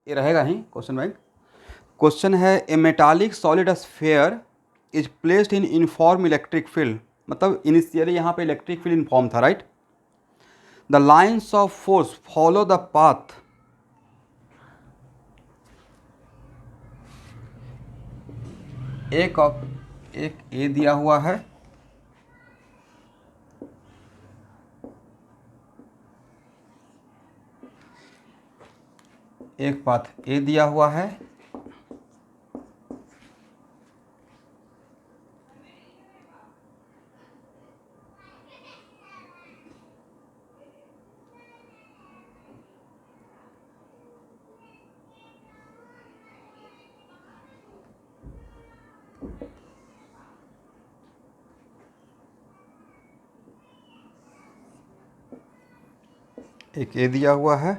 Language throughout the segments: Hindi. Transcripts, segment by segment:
ये रहेगा ही क्वेश्चन बैंक। क्वेश्चन है a metallic solid sphere is placed in uniform electric field, मतलब इनिशियली यहाँ पे इलेक्ट्रिक फील्ड इन्फॉर्म था, right. The lines of force follow the path, एक ए दिया हुआ है, एक पाथ ए दिया हुआ है, एक ए दिया हुआ है,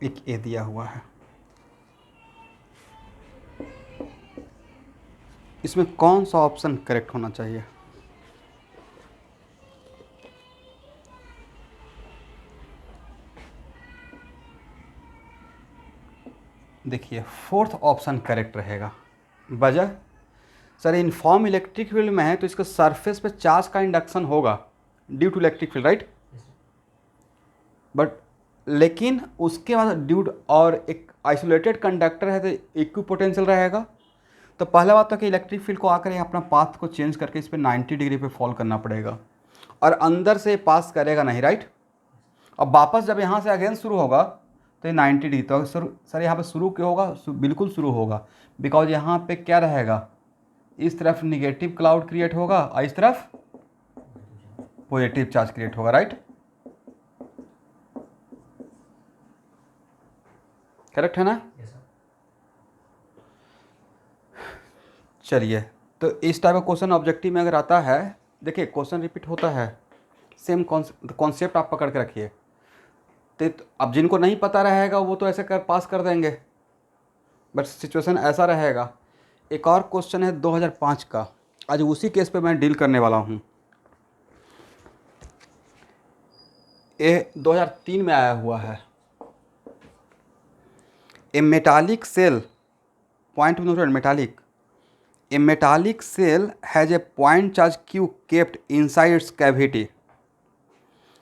एक ए दिया हुआ है। इसमें कौन सा ऑप्शन करेक्ट होना चाहिए? देखिए फोर्थ ऑप्शन करेक्ट रहेगा। वजह सर यूनिफॉर्म इलेक्ट्रिक फील्ड में है तो इसका सरफेस पे चार्ज का इंडक्शन होगा due to electric field, right. But लेकिन उसके बाद ड्यू और एक आइसोलेटेड कंडक्टर है तो इक्विपोटेंशियल रहेगा। तो पहला बात तो कि इलेक्ट्रिक फील्ड को आकर अपना पाथ को चेंज करके इस पर 90 डिग्री पे फॉल करना पड़ेगा और अंदर से पास करेगा नहीं, राइट। अब वापस जब यहाँ से अगेन शुरू होगा तो ये 90 डिग्री, तो सर यहाँ पे शुरू क्यों होगा? बिल्कुल शुरू होगा, बिकॉज यहाँ पे क्या रहेगा, इस तरफ निगेटिव क्लाउड क्रिएट होगा और इस तरफ पॉजिटिव चार्ज क्रिएट होगा, राइट। करेक्ट है ना? चलिए, तो इस टाइप का क्वेश्चन ऑब्जेक्टिव में अगर आता है, देखिए क्वेश्चन रिपीट होता है, सेम कॉन्सेप्ट आप पकड़ के रखिए। तो अब जिनको नहीं पता रहेगा वो तो ऐसे पास कर देंगे, बट सिचुएशन ऐसा रहेगा। एक और क्वेश्चन है 2005 का, आज उसी केस पे मैं डील करने वाला हूँ। ये 2003 में आया हुआ है। A metallic cell, point metallic, a metallic cell has a point charge q kept inside its cavity,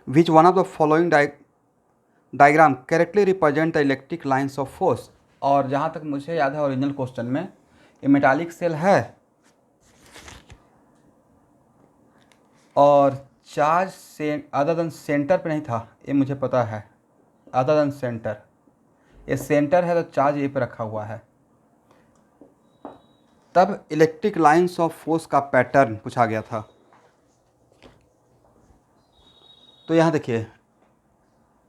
which one of the following diagram correctly represent the electric lines of force। और जहाँ तक मुझे याद है ओरिजिनल क्वेश्चन में ये मेटालिक सेल है और चार्ज से अदर देन सेंटर पे नहीं था, ये मुझे पता है, अदर देन सेंटर, ये सेंटर है तो चार्ज ये पे रखा हुआ है। तब इलेक्ट्रिक लाइंस ऑफ फोर्स का पैटर्न पूछा गया था। तो यहाँ देखिए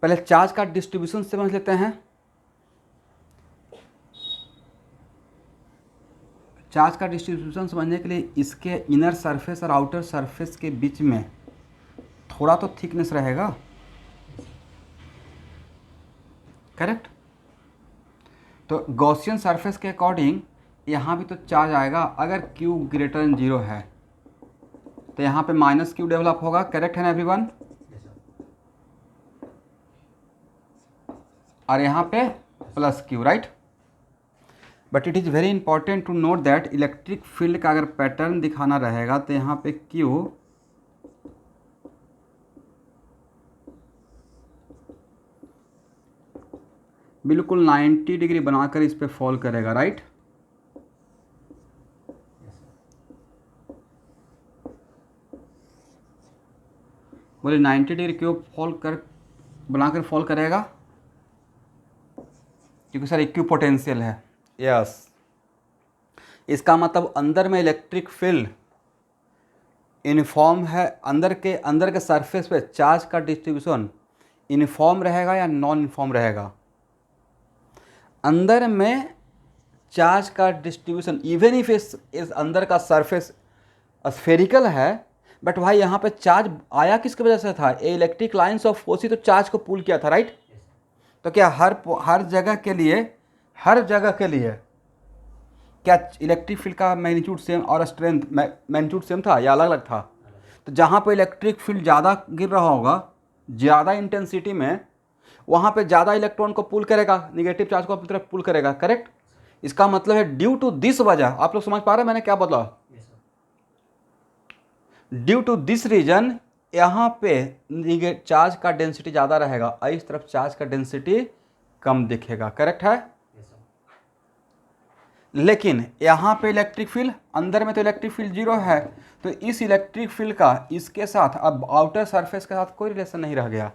पहले चार्ज का डिस्ट्रीब्यूशन समझ लेते हैं। चार्ज का डिस्ट्रीब्यूशन समझने के लिए इसके इनर सरफेस और आउटर सरफेस के बीच में थोड़ा तो थिकनेस रहेगा, करेक्ट। तो गॉसियन सरफेस के अकॉर्डिंग यहाँ भी तो चार्ज आएगा। अगर Q ग्रेटर देन 0 है तो यहाँ पे -Q डेवलप होगा, करेक्ट है ना एवरीवन। और यहाँ पे +Q, right. But it is very important to note that electric field का अगर पैटर्न दिखाना रहेगा तो यहाँ पे Q बिल्कुल 90 डिग्री बनाकर इस पे फॉल करेगा, राइट। बोले 90 डिग्री क्यों बनाकर फॉल करेगा? क्योंकि सर इक्विपोटेंशियल है, यस। इसका मतलब अंदर में इलेक्ट्रिक फील्ड यूनिफॉर्म है, अंदर के सरफेस पे चार्ज का डिस्ट्रीब्यूशन यूनिफॉर्म रहेगा या नॉन यूनिफॉर्म रहेगा? अंदर में चार्ज का डिस्ट्रीब्यूशन इवन इफ इस अंदर का सरफेस स्फेरिकल है बट भाई यहाँ पे चार्ज आया किसकी वजह से था, इलेक्ट्रिक लाइन्स ऑफ फोर्स ही तो चार्ज को पुल किया था, राइट। तो क्या हर जगह के लिए, हर जगह के लिए क्या इलेक्ट्रिक फील्ड का मैग्नीट्यूड सेम और स्ट्रेंथ मैग्नीट्यूड सेम था या अलग अलग था। तो जहाँ पे इलेक्ट्रिक फील्ड ज़्यादा गिर रहा होगा, ज़्यादा इंटेंसिटी में, वहाँ पे ज़्यादा इलेक्ट्रॉन को पुल करेगा, निगेटिव चार्ज को अपनी तरफ पुल करेगा, करेक्ट। इसका मतलब है ड्यू टू दिस वजह, आप लोग समझ पा रहे हैं मैंने क्या बोला, ड्यू टू दिस रीजन यहाँ पे चार्ज का डेंसिटी ज़्यादा रहेगा और इस तरफ चार्ज का डेंसिटी कम दिखेगा, करेक्ट है। लेकिन यहाँ पे इलेक्ट्रिक फील्ड, अंदर में तो इलेक्ट्रिक फील्ड जीरो है, तो इस इलेक्ट्रिक फील्ड का इसके साथ अब आउटर सरफेस के साथ कोई रिलेशन नहीं रह गया।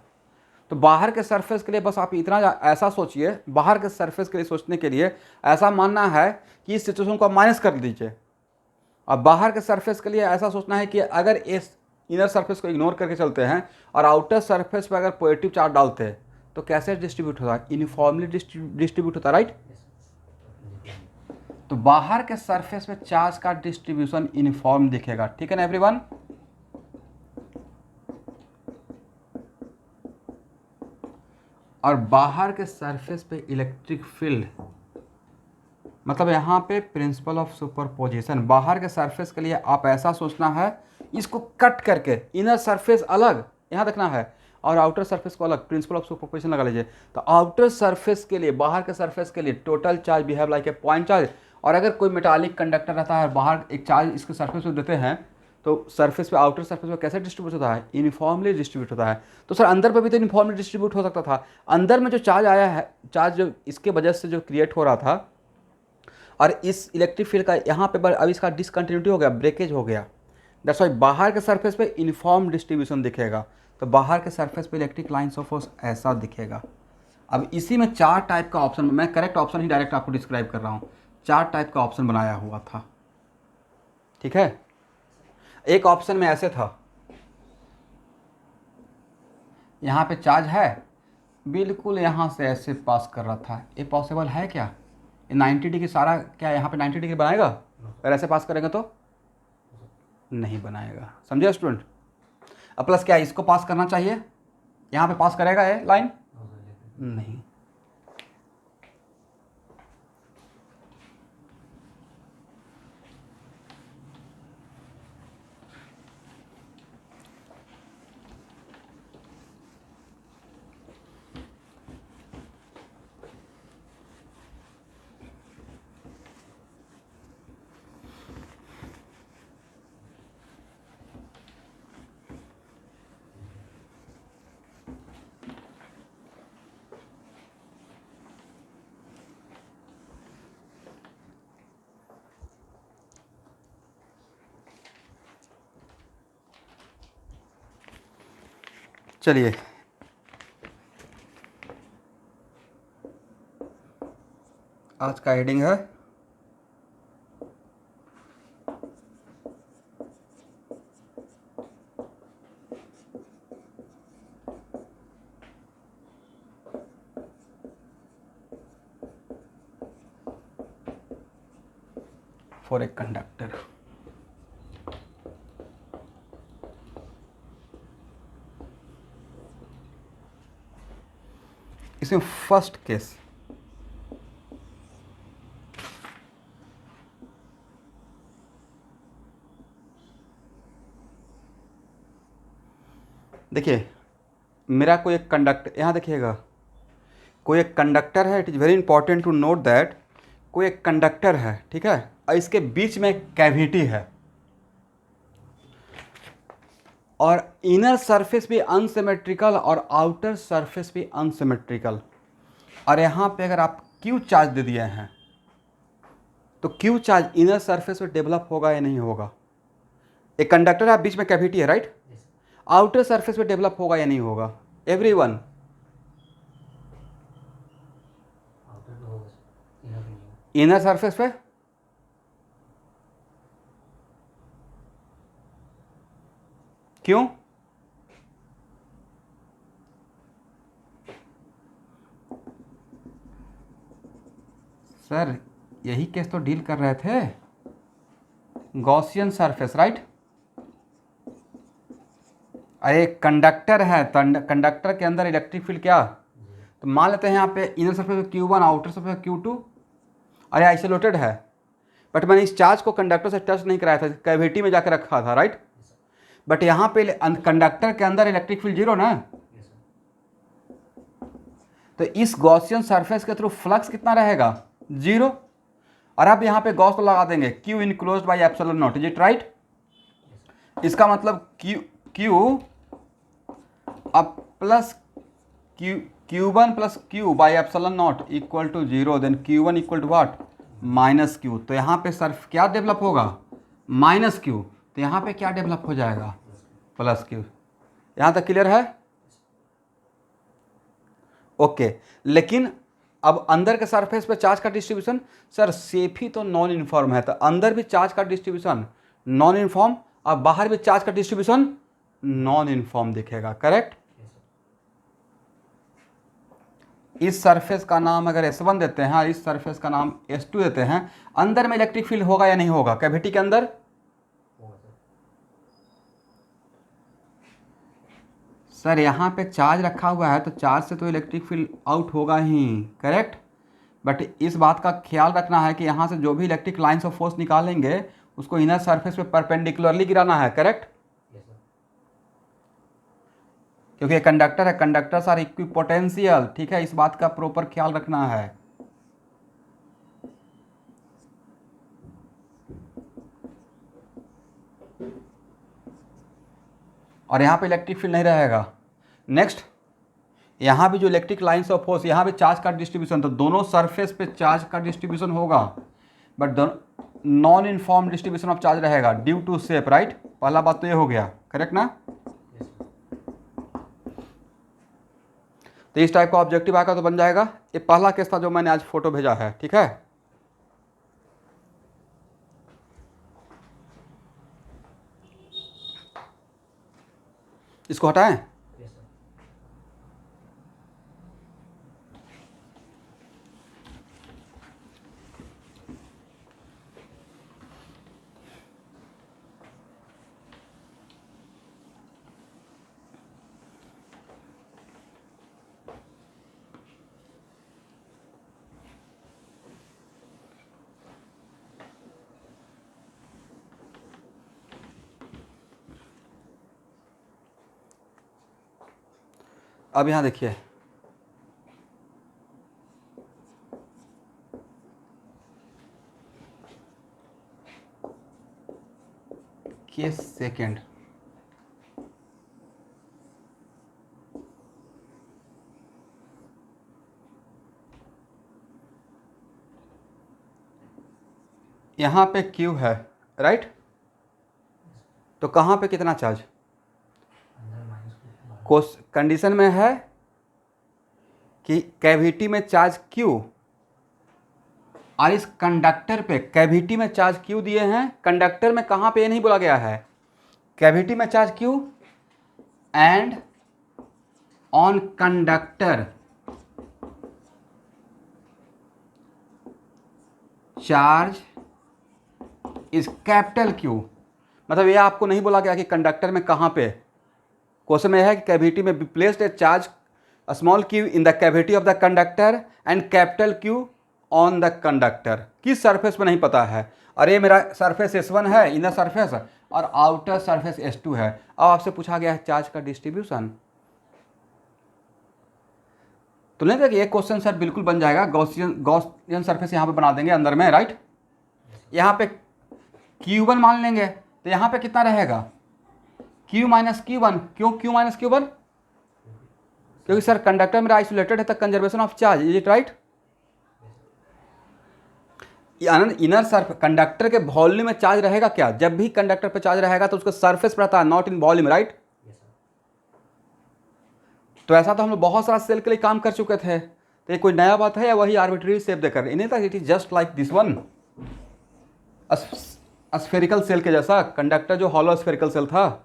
तो बाहर के सरफेस के लिए बस आप इतना ऐसा सोचिए, बाहर के सरफेस के लिए सोचने के लिए ऐसा मानना है कि इस सिचुएशन को आप माइनस कर दीजिए। अब बाहर के सरफेस के लिए ऐसा सोचना है कि अगर इस इनर सरफेस को इग्नोर करके चलते हैं और आउटर सरफेस पर अगर पॉजिटिव चार्ज डालते हैं तो कैसे डिस्ट्रीब्यूट होता है, यूनिफॉर्मली डिस्ट्रीब्यूट होता है, राइट। तो बाहर के सरफेस पे चार्ज का डिस्ट्रीब्यूशन यूनिफॉर्म दिखेगा, ठीक है ना एवरीवन। और बाहर के सरफेस पे इलेक्ट्रिक फील्ड, मतलब यहाँ पे प्रिंसिपल ऑफ सुपरपोजिशन, बाहर के सरफेस के लिए आप ऐसा सोचना है, इसको कट करके इनर सरफेस अलग यहाँ देखना है और आउटर सरफेस को अलग, प्रिंसिपल ऑफ सुपरपोजिशन लगा लीजिए। तो आउटर सरफेस के लिए, बाहर के सरफेस के लिए total charge behave like a point charge. और अगर कोई मेटालिक कंडक्टर रहता है बाहर एक चार्ज इसके सरफेस पे देते हैं तो सरफेस पे, आउटर सरफेस पे कैसे डिस्ट्रीब्यूट होता है, यूनिफॉर्मली डिस्ट्रीब्यूट होता है। तो सर अंदर पे भी तो यूनिफॉर्मली डिस्ट्रीब्यूट हो सकता था। अंदर में जो चार्ज आया है, चार्ज जो इसके वजह से जो क्रिएट हो रहा था और इस इलेक्ट्रिक फील्ड का यहाँ पे अब इसका डिसकंटिन्यूटी हो गया, ब्रेकेज हो गया, दैट्स वाई बाहर के सरफेस पे यूनिफॉर्म डिस्ट्रीब्यूशन दिखेगा। तो बाहर के सरफेस पे इलेक्ट्रिक लाइन्स ऑफ फोर्स ऐसा दिखेगा। अब इसी में 4 टाइप का ऑप्शन, मैं करेक्ट ऑप्शन ही डायरेक्ट आपको डिस्क्राइब कर रहा हूँ, 4 टाइप का ऑप्शन बनाया हुआ था, ठीक है। एक ऑप्शन में ऐसे था, यहाँ पे चार्ज है, बिल्कुल यहाँ से ऐसे पास कर रहा था, ये पॉसिबल है क्या, ये 90 डिग्री सारा क्या यहाँ पे 90 डिग्री बनाएगा, अगर ऐसे पास करेंगे तो नहीं बनाएगा, समझे स्टूडेंट। अब प्लस क्या इसको पास करना चाहिए, यहाँ पे पास करेगा ये लाइन, नहीं। चलिए आज का हेडिंग है फॉर ए कंडक्टर। इसमें फर्स्ट केस, देखिए मेरा कोई एक कंडक्टर, यहाँ देखिएगा कोई एक कंडक्टर है, it is very important to note that कोई एक कंडक्टर है, ठीक है, और इसके बीच में कैविटी है और इनर सरफेस भी अनसिमेट्रिकल और आउटर सरफेस भी अनसिमेट्रिकल। और यहाँ पे अगर आप क्यू चार्ज दे दिए हैं तो क्यू चार्ज इनर सरफेस पे डेवलप होगा या नहीं होगा। एक कंडक्टर है, बीच में कैविटी है, राइट, आउटर सरफेस पे डेवलप होगा या नहीं होगा एवरीवन, इनर सरफेस पे। क्यों, सर यही केस तो डील कर रहे थे, गॉसियन सरफेस, राइट। अरे कंडक्टर है, कंडक्टर के अंदर इलेक्ट्रिक फील्ड क्या, तो मान लेते हैं यहाँ पे इनर सरफेस पे Q1, आउटर सरफेस पे Q2। अरे आइसोलेटेड है, बट मैंने इस चार्ज को कंडक्टर से टच नहीं कराया था, कैविटी में जाकर रखा था, राइट। बट यहाँ पे कंडक्टर के अंदर इलेक्ट्रिक फील्ड जीरो ना, तो इस गॉसियन सरफेस के थ्रू फ्लक्स कितना रहेगा, जीरो। और अब यहाँ पे गॉस को लगा देंगे, Q enclosed by epsilon not, is it right. इसका मतलब Q अब plus Q1 plus Q by epsilon not equal to zero, then Q1 equal to what, minus Q। तो यहाँ पे सर्फ क्या डेवलप होगा, माइनस Q। तो यहाँ पे क्या डेवलप हो जाएगा, प्लस Q। यहाँ तक क्लियर है, ओके। लेकिन अब अंदर के सरफेस पे चार्ज का डिस्ट्रीब्यूशन, सर सेफ ही तो नॉन यूनिफॉर्म है, तो अंदर भी चार्ज का डिस्ट्रीब्यूशन नॉन यूनिफॉर्म और बाहर भी चार्ज का डिस्ट्रीब्यूशन नॉन यूनिफॉर्म दिखेगा, करेक्ट। इस सरफेस का नाम अगर S1 देते हैं, इस सरफेस का नाम S2 देते हैं, अंदर में इलेक्ट्रिक फील्ड होगा या नहीं होगा, कैविटी के अंदर। सर यहाँ पे चार्ज रखा हुआ है तो चार्ज से तो इलेक्ट्रिक फील्ड आउट होगा ही, करेक्ट। बट इस बात का ख्याल रखना है कि यहाँ से जो भी इलेक्ट्रिक लाइन्स ऑफ फोर्स निकालेंगे उसको इनर सरफेस पे परपेंडिकुलरली गिराना है, करेक्ट। क्योंकि ये कंडक्टर है, कंडक्टर्स आर इक्विपोटेंशियल, ठीक है, इस बात का प्रॉपर ख्याल रखना है। और यहाँ पे इलेक्ट्रिक फील्ड नहीं रहेगा। नेक्स्ट, यहाँ भी जो इलेक्ट्रिक लाइन्स ऑफ फोर्स, यहाँ पे चार्ज का डिस्ट्रीब्यूशन, तो दोनों सरफेस पे चार्ज का डिस्ट्रीब्यूशन होगा, but non uniform distribution of charge रहेगा ड्यू टू शेप, राइट। पहला बात तो ये हो गया, करेक्ट ना। तो इस टाइप का ऑब्जेक्टिव आएगा तो बन जाएगा। ये पहला केस था जो मैंने आज फोटो भेजा है, ठीक है। इसको हटाएं। अब यहाँ देखिए, केस सेकेंड, यहाँ पे Q है, राइट। तो कहाँ पे कितना चार्ज, कंडीशन में है कि कैविटी में चार्ज Q और इस कंडक्टर पे कैविटी में चार्ज Q दिए हैं। कंडक्टर में कहाँ पे ये नहीं बोला गया है, कैविटी में charge Q and on conductor charge is capital Q। मतलब ये आपको नहीं बोला गया कि कंडक्टर में कहाँ पे, क्वेश्चन में है कि कैविटी में be placed a charge small Q in the cavity of the conductor and capital Q on the conductor. किस सरफेस पे नहीं पता है। अरे मेरा सरफेस S1 है इनर सरफेस, और आउटर सरफेस S2 है। अब आपसे पूछा गया है चार्ज का डिस्ट्रीब्यूशन, तो नहीं देखिए ये क्वेश्चन सर बिल्कुल बन जाएगा। गॉसियन सरफेस यहाँ पे बना देंगे अंदर में, राइट। यहाँ पे Q1 मान लेंगे, तो यहाँ पे कितना रहेगा, Q माइनस Q1। क्यों Q माइनस Q1, क्योंकि सर कंडक्टर मेरा आइसोलेटेड है, तो conservation of charge, is it right. Inner surface conductor के वॉल्यूम में चार्ज रहेगा क्या, जब भी कंडक्टर पे चार्ज रहेगा तो उसका सरफेस पर रहता है, नॉट इन वॉल्यूम, राइट। तो ऐसा तो हम लोग बहुत सारा सेल के लिए काम कर चुके थे, तो ये कोई नया बात है या वही आर्बिट्रेरी शेप देकर, इन्हें तक it is just like this one, spherical shell के जैसा। कंडक्टर जो हॉलो स्फेरिकल सेल था।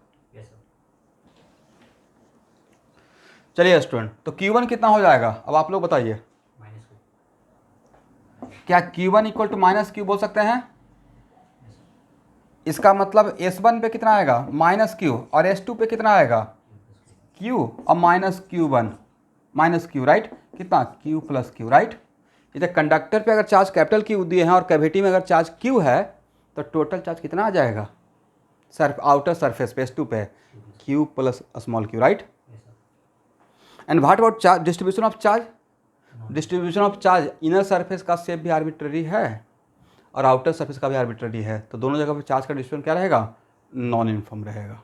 चलिए स्टूडेंट, तो Q1 कितना हो जाएगा, अब आप लोग बताइए। क्या Q1 equal to minus Q बोल सकते हैं। इसका मतलब S1 पे कितना आएगा, माइनस Q, और S2 पे कितना आएगा, Q और minus Q1 minus Q, right, कितना Q प्लस Q, राइट। इधर कंडक्टर पे अगर चार्ज कैपिटल Q दिए हैं और कैविटी में अगर चार्ज Q है तो टोटल चार्ज कितना आ जाएगा आउटर सरफेस पे S2 पे Q plus small q, right. And what about charge distribution of charge? Distribution of charge inner surface का शेप भी आर्बिट्ररी है और आउटर सरफेस का भी आर्बिट्ररी है, तो दोनों जगह पर चार्ज का डिस्ट्रीब्यूशन क्या रहेगा, नॉन यूनिफॉर्म रहेगा।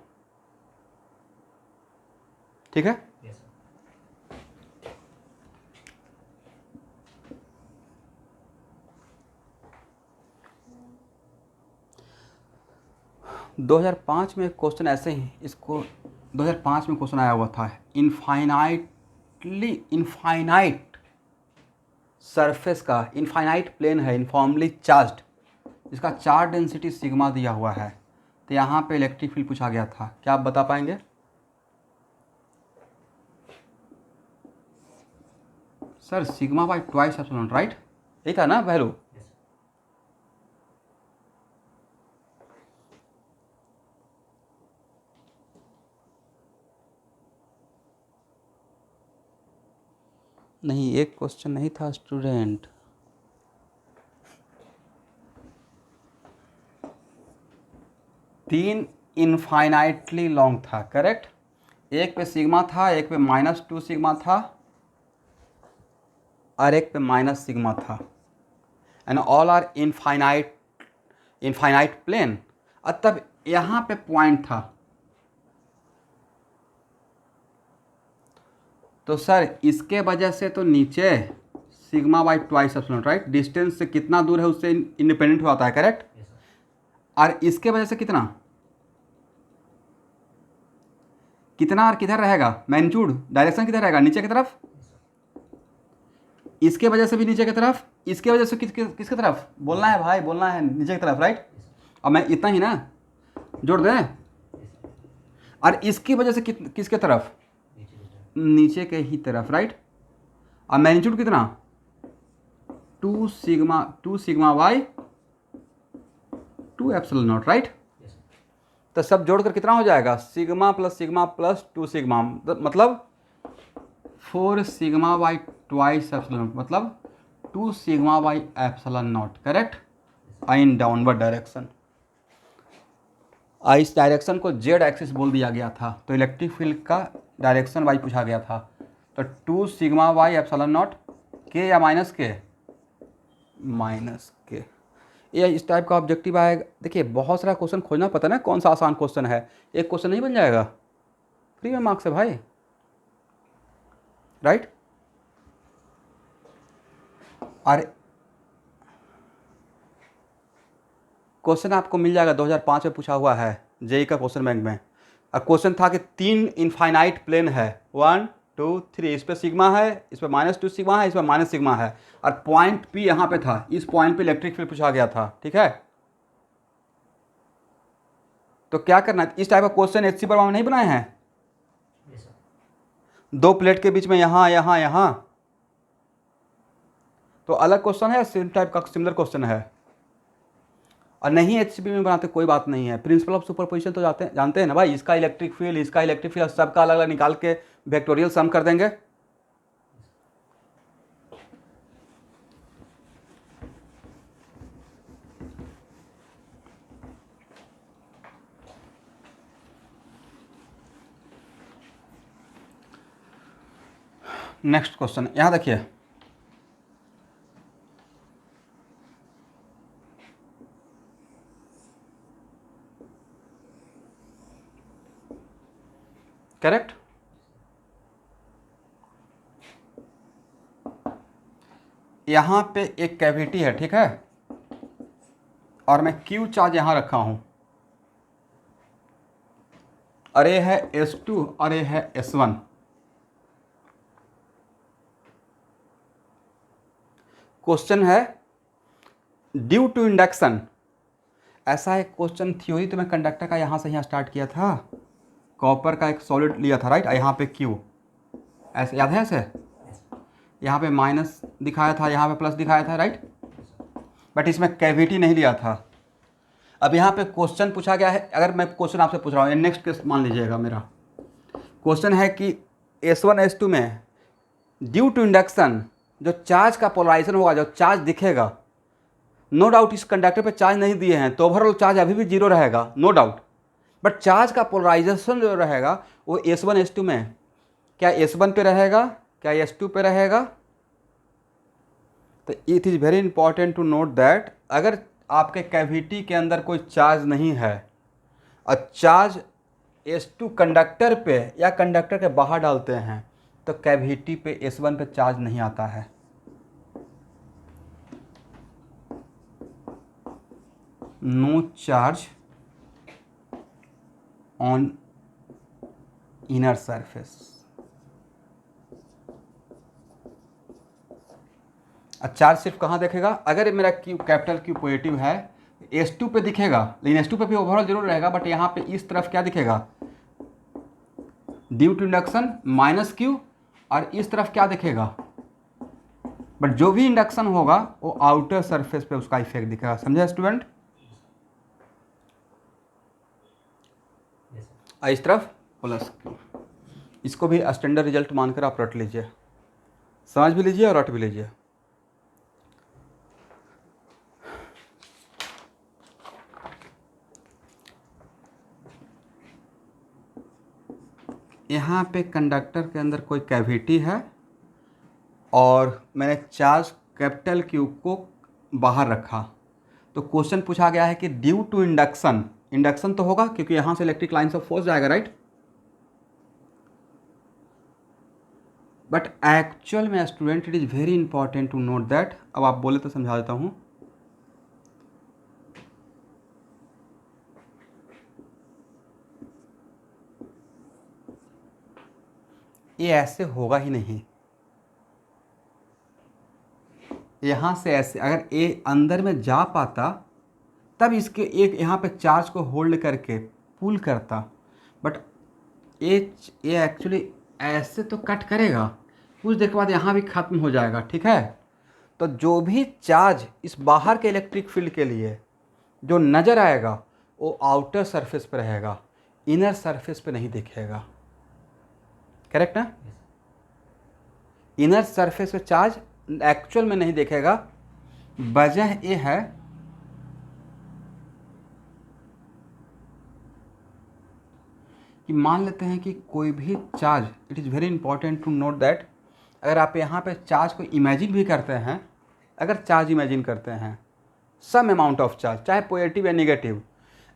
ठीक है। Yes, 2005 में क्वेश्चन ऐसे ही, इसको 2005 में क्वेश्चन आया हुआ था, इनफाइनाइट सरफेस का, इनफाइनाइट प्लेन है, इनफॉर्मली चार्ज्ड, जिसका चार्ज डेंसिटी सिग्मा दिया हुआ है, तो यहाँ पे इलेक्ट्रिक फील्ड पूछा गया था, क्या आप बता पाएंगे? Sir sigma by twice epsilon, right, यही था ना वैल्यू? yes. नहीं, एक क्वेश्चन नहीं था स्टूडेंट, तीन इनफाइनाइटली लॉन्ग था, करेक्ट। एक पे सिग्मा था, एक पे -2 सिग्मा था और एक पे माइनस सिग्मा था, and all are infinite plane. और तब यहाँ पे पॉइंट था, तो सर इसके वजह से तो नीचे sigma by twice epsilon, right, distance से कितना दूर है उससे इंडिपेंडेंट होता है, करेक्ट। Yes, sir. और इसके वजह से कितना कितना और किधर रहेगा, मैग्नीट्यूड डायरेक्शन किधर रहेगा, नीचे की तरफ। इसके वजह से भी नीचे की तरफ, इसके वजह से किसकी तरफ बोलना है भाई, बोलना है नीचे की तरफ, राइट। अब मैं इतना ही ना जोड़ दें, और इसकी वजह से किसके तरफ, नीचे के ही तरफ, राइट। और मैग्नीट्यूड कितना, 2 sigma by 2 epsilon not, right. Yes, sir. तो सब जोड़कर कितना हो जाएगा, सिग्मा प्लस 2 सिग्मा, मतलब 4 सिग्मा बाई ट्वाइस एप्सिलॉन, मतलब 2 sigma by epsilon not, correct. In downward direction, इस डायरेक्शन को जेड एक्सिस बोल दिया गया था, तो इलेक्ट्रिक फील्ड का डायरेक्शन वाई पूछा गया था, तो 2 सिग्मा बाई एप्सिलॉन नॉट के या माइनस के, ये इस टाइप का ऑब्जेक्टिव आएगा। देखिए बहुत सारा क्वेश्चन खोजना पता ना कौन सा आसान क्वेश्चन है, एक क्वेश्चन नहीं बन जाएगा फ्री में मार्क्स है भाई, राइट। और क्वेश्चन आपको मिल जाएगा 2005 में पूछा हुआ है जेई का क्वेश्चन बैंक में। और क्वेश्चन था कि 3 इनफाइनाइट प्लेन है, 1 2 3, इस पर सिग्मा है, इस पर -2 सिग्मा है, इस पर माइनस सिग्मा है, और पॉइंट पी यहाँ पे था, इस पॉइंट पे इलेक्ट्रिक फील्ड पूछा गया था, ठीक है। तो क्या करना है, इस टाइप का क्वेश्चन एचसी पर नहीं बनाए हैं, Yes, sir. 2 प्लेट के बीच में यहाँ यहाँ यहाँ, तो अलग क्वेश्चन है, सेम टाइप का सिमिलर क्वेश्चन है। और नहीं एचसीबी में बनाते कोई बात नहीं है, प्रिंसिपल ऑफ सुपरपोजिशन तो जानते हैं ना भाई, इसका इलेक्ट्रिक फील्ड सबका अलग अलग निकाल के वेक्टोरियल सम कर देंगे। नेक्स्ट क्वेश्चन यहाँ देखिए, करेक्ट। यहाँ पे एक कैविटी है, ठीक है, और मैं क्यू चार्ज यहाँ रखा हूँ, और ये है S2 और ये है S1। क्वेश्चन है ड्यू टू इंडक्शन, ऐसा एक क्वेश्चन थ्योरी तो मैं कंडक्टर का यहाँ से यहाँ स्टार्ट किया था, कॉपर का एक सॉलिड लिया था, राइट, यहाँ पे क्यू, ऐसे याद है, ऐसे यहाँ पे माइनस दिखाया था, यहाँ पे प्लस दिखाया था, राइट, बट इसमें कैविटी नहीं लिया था। अब यहाँ पे क्वेश्चन पूछा गया है, अगर मैं क्वेश्चन आपसे पूछ रहा हूँ, नेक्स्ट केस मान लीजिएगा मेरा, क्वेश्चन है कि S1 S2 में ड्यू टू इंडक्शन जो चार्ज का पोलराइजेशन होगा, जो चार्ज दिखेगा, नो डाउट इस कंडक्टर पे चार्ज नहीं दिए हैं तो ओवरऑल चार्ज अभी भी जीरो रहेगा, नो डाउट। बट चार्ज का पोलराइजेशन जो रहेगा वो S1 S2 में क्या S1 पे रहेगा, क्या S2 पे रहेगा। तो it is very important to note that अगर आपके कैविटी के अंदर कोई चार्ज नहीं है और चार्ज S2 कंडक्टर पे या कंडक्टर के बाहर डालते हैं तो कैविटी पे S1 पे चार्ज नहीं आता है। No charge on inner surface. Charge सिर्फ कहाँ देखेगा, अगर मेरा क्यू कैपिटल क्यू पॉजिटिव है S2 पे दिखेगा, लेकिन S2 पे भी ओवरऑल जरूर रहेगा, बट यहाँ पे इस तरफ क्या दिखेगा, due to induction minus Q, और इस तरफ क्या दिखेगा, बट जो भी इंडक्शन होगा वो आउटर सरफेस पे उसका इफेक्ट दिखेगा। समझे स्टूडेंट? इस तरफ प्लस क्यू, इसको भी स्टैंडर्ड रिजल्ट मानकर आप रट लीजिए, समझ भी लीजिए और रट भी लीजिए। यहाँ पे कंडक्टर के अंदर कोई कैविटी है और मैंने चार्ज कैपिटल क्यू को बाहर रखा, तो क्वेश्चन पूछा गया है कि ड्यू टू इंडक्शन, इंडक्शन तो होगा क्योंकि यहाँ से इलेक्ट्रिक लाइन्स ऑफ फोर्स जाएगा, राइट। बट एक्चुअल में student it is very important to note that, अब आप बोले तो समझा देता हूँ। ये ऐसे होगा ही नहीं, यहाँ से ऐसे अगर ये अंदर में जा पाता तब इसके एक यहाँ पे चार्ज को होल्ड करके पुल करता, बट ये एक्चुअली ऐसे तो कट करेगा, कुछ देर के बाद यहाँ भी ख़त्म हो जाएगा, ठीक है। तो जो भी चार्ज इस बाहर के इलेक्ट्रिक फील्ड के लिए जो नज़र आएगा वो आउटर सरफेस पे रहेगा, इनर सरफेस पे नहीं दिखेगा, करेक्ट ना। इनर सरफेस पे चार्ज एक्चुअल में नहीं दिखेगा। वजह ये है कि मान लेते हैं कि कोई भी charge, it is very important to note that, अगर आप यहाँ पे चार्ज को इमेजिन भी करते हैं, अगर चार्ज इमेजिन करते हैं सम अमाउंट ऑफ चार्ज, चाहे पॉजिटिव या नेगेटिव,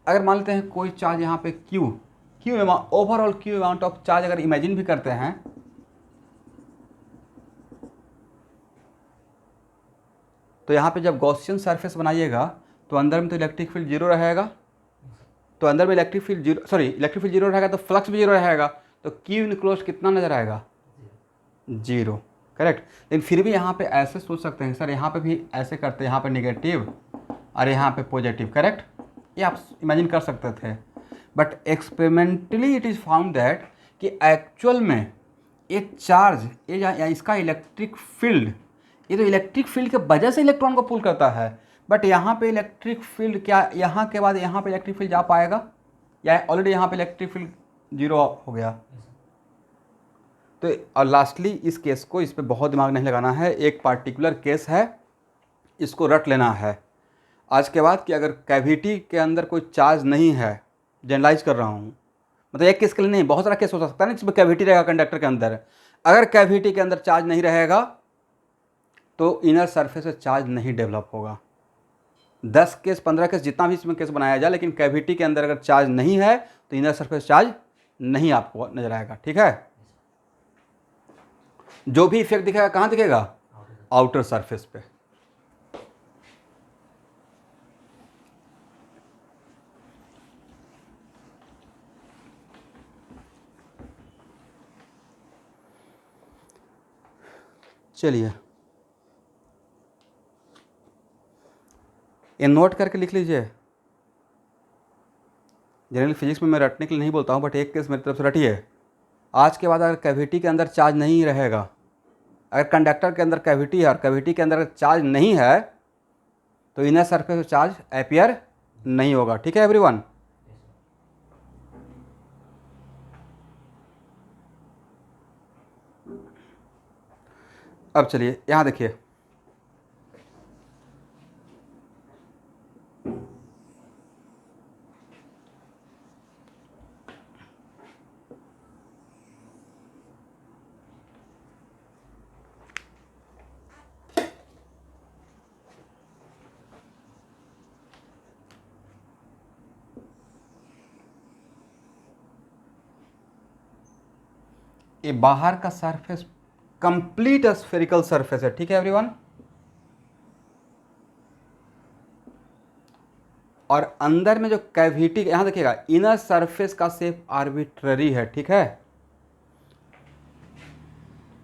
अगर मान लेते हैं कोई चार्ज यहाँ पे Q overall Q amount of charge अगर इमेजिन भी करते हैं, तो यहाँ पे जब गॉसियन सरफेस बनाइएगा तो अंदर में तो इलेक्ट्रिक फील्ड जीरो रहेगा, तो अंदर में इलेक्ट्रिक फील्ड जीरो रहेगा तो फ्लक्स भी जीरो रहेगा, तो क्यू इनक्लोज कितना नजर आएगा, जीरो, करेक्ट। लेकिन फिर भी यहाँ पे ऐसे सोच सकते हैं सर, यहाँ पे भी ऐसे करते हैं, यहाँ पे नेगेटिव और यहाँ पे पॉजिटिव, करेक्ट, ये आप इमेजिन कर सकते थे। But experimentally it is found that कि एक्चुअल में एक चार्ज ये इसका इलेक्ट्रिक फील्ड, ये तो इलेक्ट्रिक फील्ड के वजह से इलेक्ट्रॉन को पुल करता है, बट यहाँ पे इलेक्ट्रिक फील्ड क्या, यहाँ के बाद यहाँ पे इलेक्ट्रिक फील्ड जा पाएगा, या ऑलरेडी यहाँ पे इलेक्ट्रिक फील्ड जीरो हो गया। तो और लास्टली इस केस को, इस पे बहुत दिमाग नहीं लगाना है, एक पार्टिकुलर केस है, इसको रट लेना है आज के बाद कि अगर कैविटी के अंदर कोई चार्ज नहीं है, जनरलाइज कर रहा हूँ, मतलब एक केस के लिए नहीं, बहुत सारा केस हो सकता है ना जिसमें कैविटी रहेगा कंडक्टर के अंदर, अगर कैविटी के अंदर चार्ज नहीं रहेगा तो इनर सरफेस से चार्ज नहीं डेवलप होगा। 10 केस 15 केस जितना भी इसमें केस बनाया जाए, लेकिन कैविटी के अंदर अगर चार्ज नहीं है तो इनर सरफेस चार्ज नहीं आपको नजर आएगा, ठीक है। जो भी इफेक्ट दिखेगा कहाँ दिखेगा, आउटर सरफेस पे। चलिए ये नोट करके लिख लीजिए। जनरल फिजिक्स में मैं रटने के लिए नहीं बोलता हूँ, बट एक केस मेरी तरफ से रटिए। आज के बाद अगर कैविटी के अंदर चार्ज नहीं रहेगा, अगर कंडक्टर के अंदर कैविटी है और कैविटी के अंदर चार्ज नहीं है तो इनर सरफेस पे चार्ज अपीयर नहीं होगा, ठीक है एवरीवन। अब चलिए यहाँ देखिए, ये बाहर का सरफेस कंप्लीट स्फेरिकल सरफेस है, ठीक है एवरीवन। और अंदर में जो कैविटी, यहां देखिएगा, इनर सरफेस का शेप आर्बिट्ररी है, ठीक है।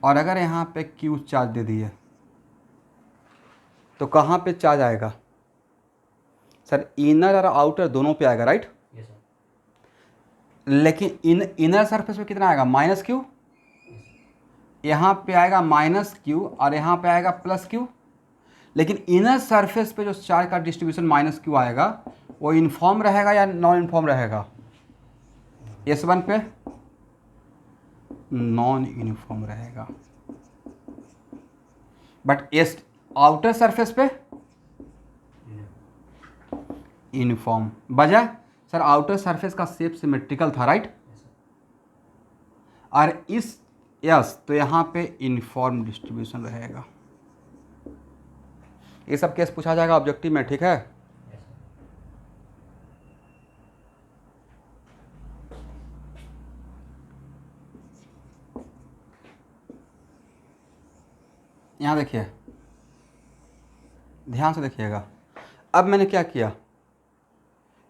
और अगर यहां पे क्यू चार्ज दे दिए तो कहां पे चार्ज आएगा सर? इनर और आउटर दोनों पे आएगा, राइट। लेकिन इनर सरफेस पे कितना आएगा? Minus Q. यहाँ पे आएगा माइनस क्यू और यहाँ पे आएगा प्लस क्यू। लेकिन इनर सरफेस पे जो चार्ज का डिस्ट्रीब्यूशन माइनस क्यू आएगा वो यूनिफॉर्म रहेगा या नॉन यूनिफॉर्म रहेगा? S1 पे नॉन यूनिफॉर्म रहेगा, बट एस आउटर सरफेस पे यूनिफॉर्म। वजह सर आउटर सरफेस का शेप सिमेट्रिकल था, राइट। और इस यस तो यहाँ पे यूनिफॉर्म डिस्ट्रीब्यूशन रहेगा। ये सब केस पूछा जाएगा ऑब्जेक्टिव में, ठीक है। यहाँ देखिए, ध्यान से देखिएगा। अब मैंने क्या किया,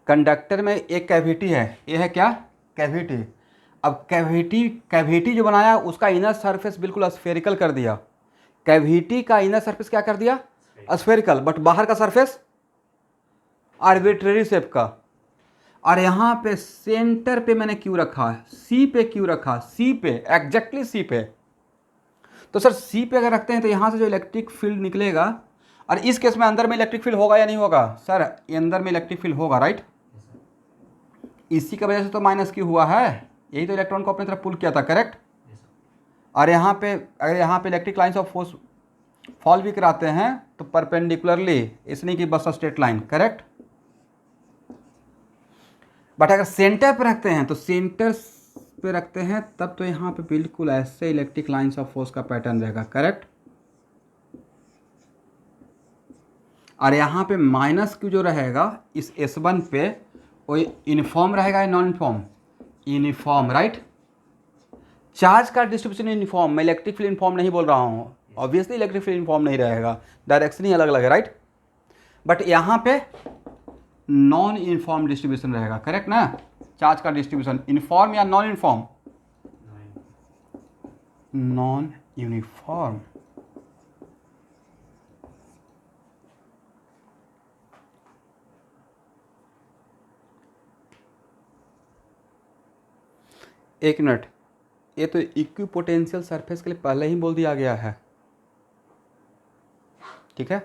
कंडक्टर में एक कैविटी है, ये है क्या? कैविटी। अब कैविटी जो बनाया उसका इनर सरफेस बिल्कुल स्फेरिकल कर दिया। कैविटी का इनर सरफेस क्या कर दिया? स्फेरिकल। बट बाहर का सरफेस आर्बिट्रेरी शेप का। और यहाँ पे सेंटर पे मैंने क्यू रखा है, सी पे क्यू रखा, सी पे एग्जैक्टली सी पे। तो सर सी पे अगर रखते हैं तो यहाँ से जो इलेक्ट्रिक फील्ड निकलेगा, और इस केस में अंदर में इलेक्ट्रिक फील्ड होगा या नहीं होगा? सर ये अंदर में इलेक्ट्रिक फील्ड होगा, राइट। इसी की वजह से तो माइनस क्यू हुआ है, यही तो इलेक्ट्रॉन को अपनी तरफ पुल किया था, करेक्ट। और यहाँ पे अगर यहाँ पे electric lines of force fall भी कराते हैं तो परपेंडिकुलरली, इसलिए कि बस स्ट्रेट लाइन, करेक्ट। बट अगर सेंटर पे रखते हैं तो सेंटर पे रखते हैं तब तो यहाँ पे बिल्कुल ऐसे इलेक्ट्रिक लाइन्स ऑफ फोर्स का पैटर्न रहेगा, करेक्ट। और यहाँ पे माइनस क्यू जो रहेगा इस S1 पे वो यूनिफॉर्म रहेगा या non uniform? Uniform, right. Charge का डिस्ट्रीब्यूशन यूनिफॉर्म, मैं इलेक्ट्रिक फील्ड यूनिफॉर्म नहीं बोल रहा हूँ। ऑब्वियसली इलेक्ट्रिक फील्ड यूनिफॉर्म नहीं रहेगा, डायरेक्शन ही अलग अलग है, राइट। बट यहाँ पे नॉन यूनिफॉर्म डिस्ट्रीब्यूशन रहेगा, करेक्ट ना। चार्ज का डिस्ट्रीब्यूशन यूनिफॉर्म या नॉन यूनिफॉर्म? Non uniform. एक मिनट, ये तो इक्विपोटेंशियल सरफेस के लिए पहले ही बोल दिया गया है, ठीक है।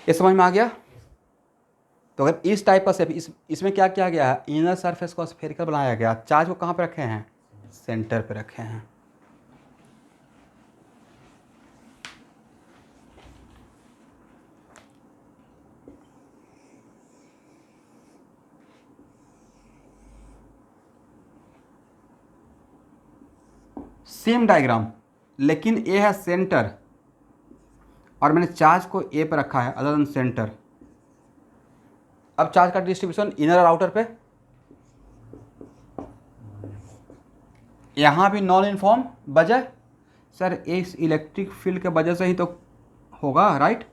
ये समझ में आ गया। तो अगर इस टाइप का शेप, इसमें क्या किया गया है? इनर सरफेस को स्फेरिकल बनाया गया। चार्ज को कहाँ पे रखे हैं? सेंटर पे रखे हैं। सेम डायग्राम, लेकिन ए है सेंटर और मैंने चार्ज को ए पे रखा है अदर देन सेंटर। अब चार्ज का डिस्ट्रीब्यूशन इनर और आउटर पे, यहाँ भी नॉन यूनिफॉर्म। वजह सर इस इलेक्ट्रिक फील्ड के वजह से ही तो होगा, राइट।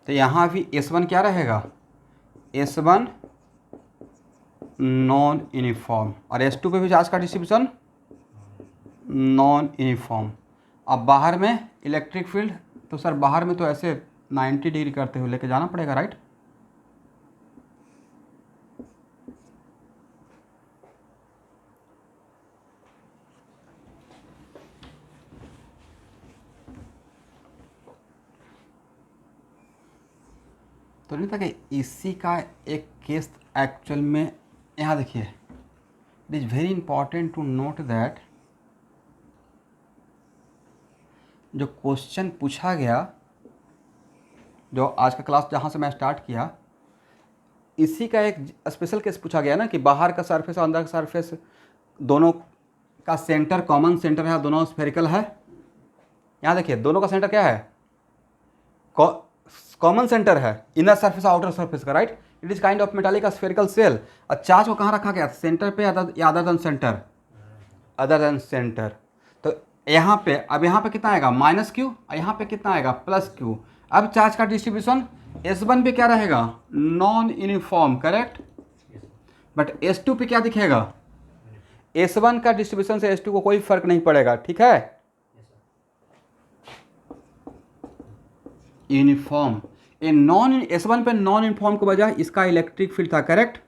तो यहाँ भी S1 क्या रहेगा? S1 non uniform. और S2 पे भी चार्ज का डिस्ट्रीब्यूशन नॉन यूनिफॉर्म। अब बाहर में इलेक्ट्रिक फील्ड, तो सर बाहर में तो ऐसे 90 डिग्री करते हुए लेके जाना पड़ेगा, राइट। तो नहीं था कि इसी का एक केस एक्चुअल में, यहाँ देखिए, it is very important to note that जो क्वेश्चन पूछा गया, जो आज का क्लास जहाँ से मैं स्टार्ट किया, इसी का एक स्पेशल केस पूछा गया ना कि बाहर का सरफेस और अंदर का सरफेस दोनों का सेंटर कॉमन सेंटर है, दोनों स्फेरिकल है। यहाँ देखिए दोनों का सेंटर क्या है, कॉमन सेंटर है, इनर सरफेस आउटर सरफेस का, right. It is kind of metallic spherical shell. और चार्ज को कहाँ रखा गया, सेंटर पे या other than centre, other than centre. तो यहाँ पे, अब यहाँ पे कितना आएगा माइनस क्यू, और यहाँ पे कितना आएगा प्लस क्यू। अब चार्ज का डिस्ट्रीब्यूशन S1 पे क्या रहेगा, non uniform, correct. But S2 पे क्या दिखेगा, S1 का डिस्ट्रीब्यूशन से S2 को कोई फर्क नहीं पड़ेगा, ठीक है, यूनिफॉर्म। ये नॉन S1 पे नॉन यूनिफॉर्म के बजाय इसका इलेक्ट्रिक फील्ड था, करेक्ट।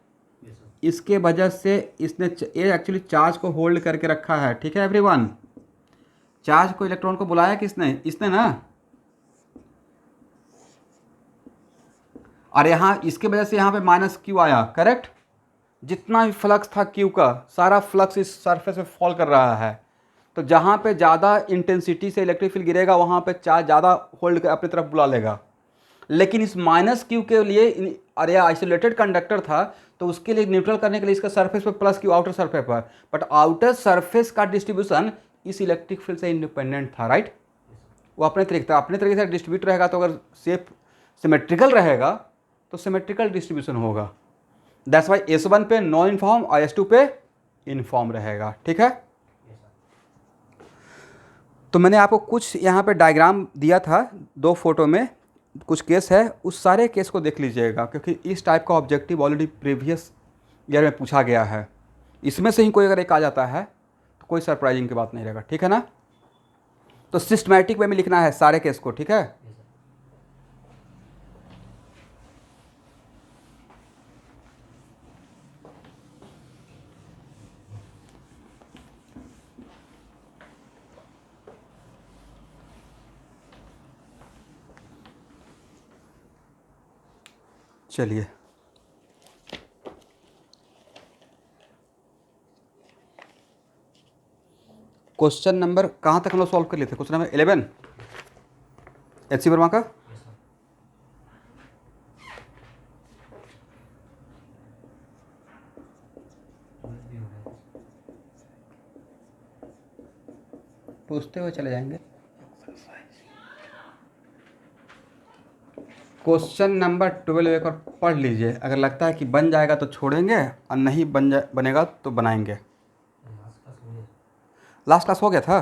इसके वजह से इसने ये एक्चुअली चार्ज को होल्ड करके रखा है, ठीक है एवरीवन। चार्ज को, इलेक्ट्रॉन को बुलाया किसने, इसने ना। और यहाँ इसके वजह से यहाँ पे माइनस क्यू आया, करेक्ट। जितना भी फ्लक्स था क्यू का, सारा फ्लक्स इस सरफेस पे फॉल कर रहा है। तो जहाँ पे ज़्यादा इंटेंसिटी से इलेक्ट्रिक फील्ड गिरेगा वहाँ पे चार्ज ज़्यादा होल्ड कर अपनी तरफ बुला लेगा। लेकिन इस माइनस क्यू के लिए, अरे आइसोलेटेड कंडक्टर था, तो उसके लिए न्यूट्रल करने के लिए इसका सरफेस पे प्लस क्यू आउटर सरफेस पर, बट आउटर सरफेस का डिस्ट्रीब्यूशन इस इलेक्ट्रिक फील्ड से इंडिपेंडेंट था, राइट। वो अपने तरीके से डिस्ट्रीब्यूट रहेगा। तो अगर शेप सिमेट्रिकल रहेगा तो सिमेट्रिकल डिस्ट्रीब्यूशन होगा। दैट्स वाई S1 पे नॉन इनफॉर्म और S2 पे इनफॉर्म रहेगा, ठीक है। तो मैंने आपको कुछ यहाँ पे डायग्राम दिया था, 2 फोटो में कुछ केस है, उस सारे केस को देख लीजिएगा, क्योंकि इस टाइप का ऑब्जेक्टिव ऑलरेडी प्रीवियस ईयर में पूछा गया है। इसमें से ही कोई अगर एक आ जाता है तो कोई सरप्राइजिंग की बात नहीं रहेगा, ठीक है ना। तो सिस्टमैटिक वे में लिखना है सारे केस को, ठीक है। चलिए, क्वेश्चन नंबर कहाँ तक हम लोग सॉल्व कर लिए थे, क्वेश्चन नंबर 11 HC वर्मा का। पूछते हुए चले जाएंगे। क्वेश्चन नंबर 12 एक और पढ़ लीजिए, अगर लगता है कि बन जाएगा तो छोड़ेंगे, और नहीं बनेगा तो बनाएंगे। लास्ट क्लास हो गया था।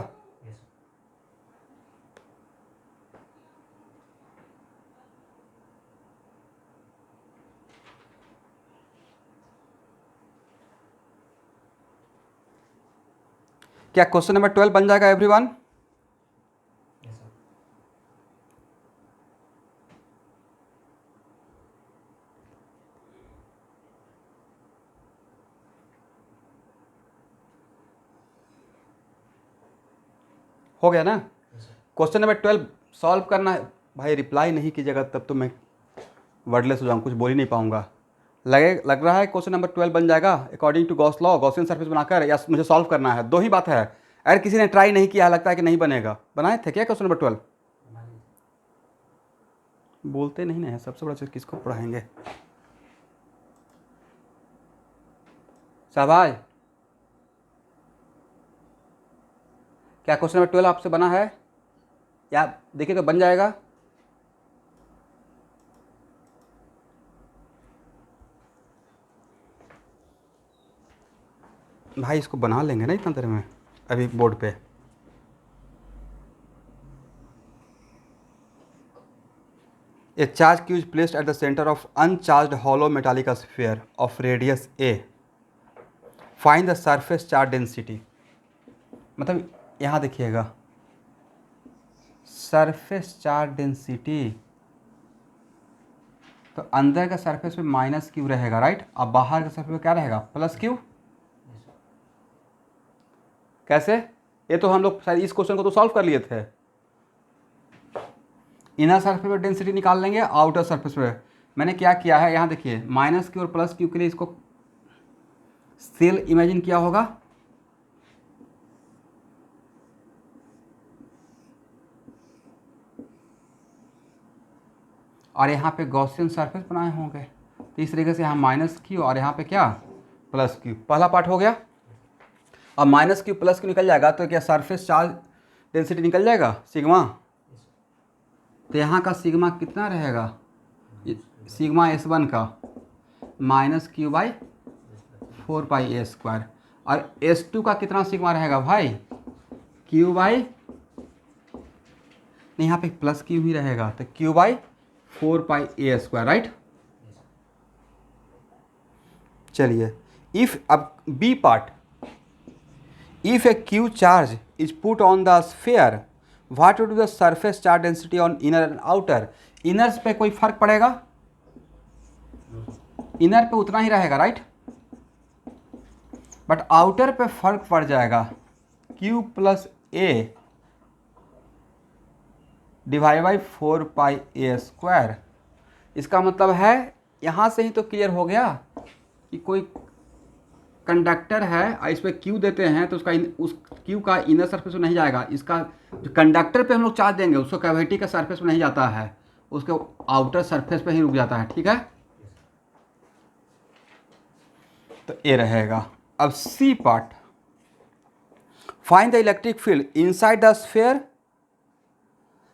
क्या क्वेश्चन नंबर 12 बन जाएगा एवरीवन? हो गया ना। क्वेश्चन नंबर 12 सॉल्व करना है भाई। रिप्लाई नहीं कीजिएगा तब तो मैं वर्डलेस हो जाऊँ, कुछ बोल ही नहीं पाऊंगा। लग रहा है क्वेश्चन नंबर 12 बन जाएगा according to Gauss law, Gaussian surface बनाकर, या मुझे सॉल्व करना है। 2 ही बात है। अगर किसी ने ट्राई नहीं किया, लगता है कि नहीं बनेगा, बनाए थे क्या क्वेश्चन नंबर 12? बोलते नहीं ना, सबसे बड़ा चीज़ किसको पढ़ाएंगे। शाबाश। क्या क्वेश्चन नंबर 12 आपसे बना है, या देखिए तो बन जाएगा। भाई इसको बना लेंगे ना इतना देर में, अभी बोर्ड पे। A charge Q is placed at the center of uncharged hollow metallic sphere of radius a. Find the surface charge density. मतलब यहाँ देखिएगा, सरफेस चार्ज डेंसिटी, तो अंदर का सरफेस पे माइनस क्यू रहेगा, राइट। अब बाहर का सरफेस पे क्या रहेगा, प्लस क्यू। कैसे? ये तो हम लोग शायद इस क्वेश्चन को तो सॉल्व कर लिए थे। इनर सरफेस पे डेंसिटी निकाल लेंगे, आउटर सरफेस पे। मैंने क्या किया है, यहाँ देखिए माइनस क्यू और प्लस क्यू के लिए इसको सेल इमेजिन किया होगा, और यहाँ पे गॉसियन सरफेस बनाए होंगे। तो इस तरीके से यहाँ माइनस क्यू और यहाँ पे क्या प्लस क्यू, पहला पार्ट हो गया। अब माइनस क्यू प्लस क्यू निकल जाएगा तो क्या सरफेस चार्ज डेंसिटी निकल जाएगा सिग्मा। तो यहाँ का सिग्मा कितना रहेगा, सिग्मा S1 का माइनस क्यू बाई 4πa², और S2 का कितना सिग्मा रहेगा भाई, क्यू बाई, नहीं यहाँ पे प्लस क्यू ही रहेगा, तो क्यू बाई 4πa², राइट। चलिए इफ, अब B part, if a Q charge is put on the sphere what would be the surface charge density on inner and outer. Inners पे कोई फर्क पड़ेगा, इनर पे उतना ही रहेगा, राइट, बट आउटर पे फर्क पड़ जाएगा, Q plus A divide by 4πa²। इसका मतलब है यहाँ से ही तो क्लियर हो गया कि कोई कंडक्टर है, इस पर क्यू देते हैं तो उसका उस क्यू का इनर सरफेस में नहीं जाएगा, इसका जो कंडक्टर पे हम लोग चार्ज देंगे उसको कैविटी का सरफेस में नहीं जाता है, उसके आउटर सरफेस पे ही रुक जाता है, ठीक है। तो ये रहेगा। अब C part, find the electric field inside the sphere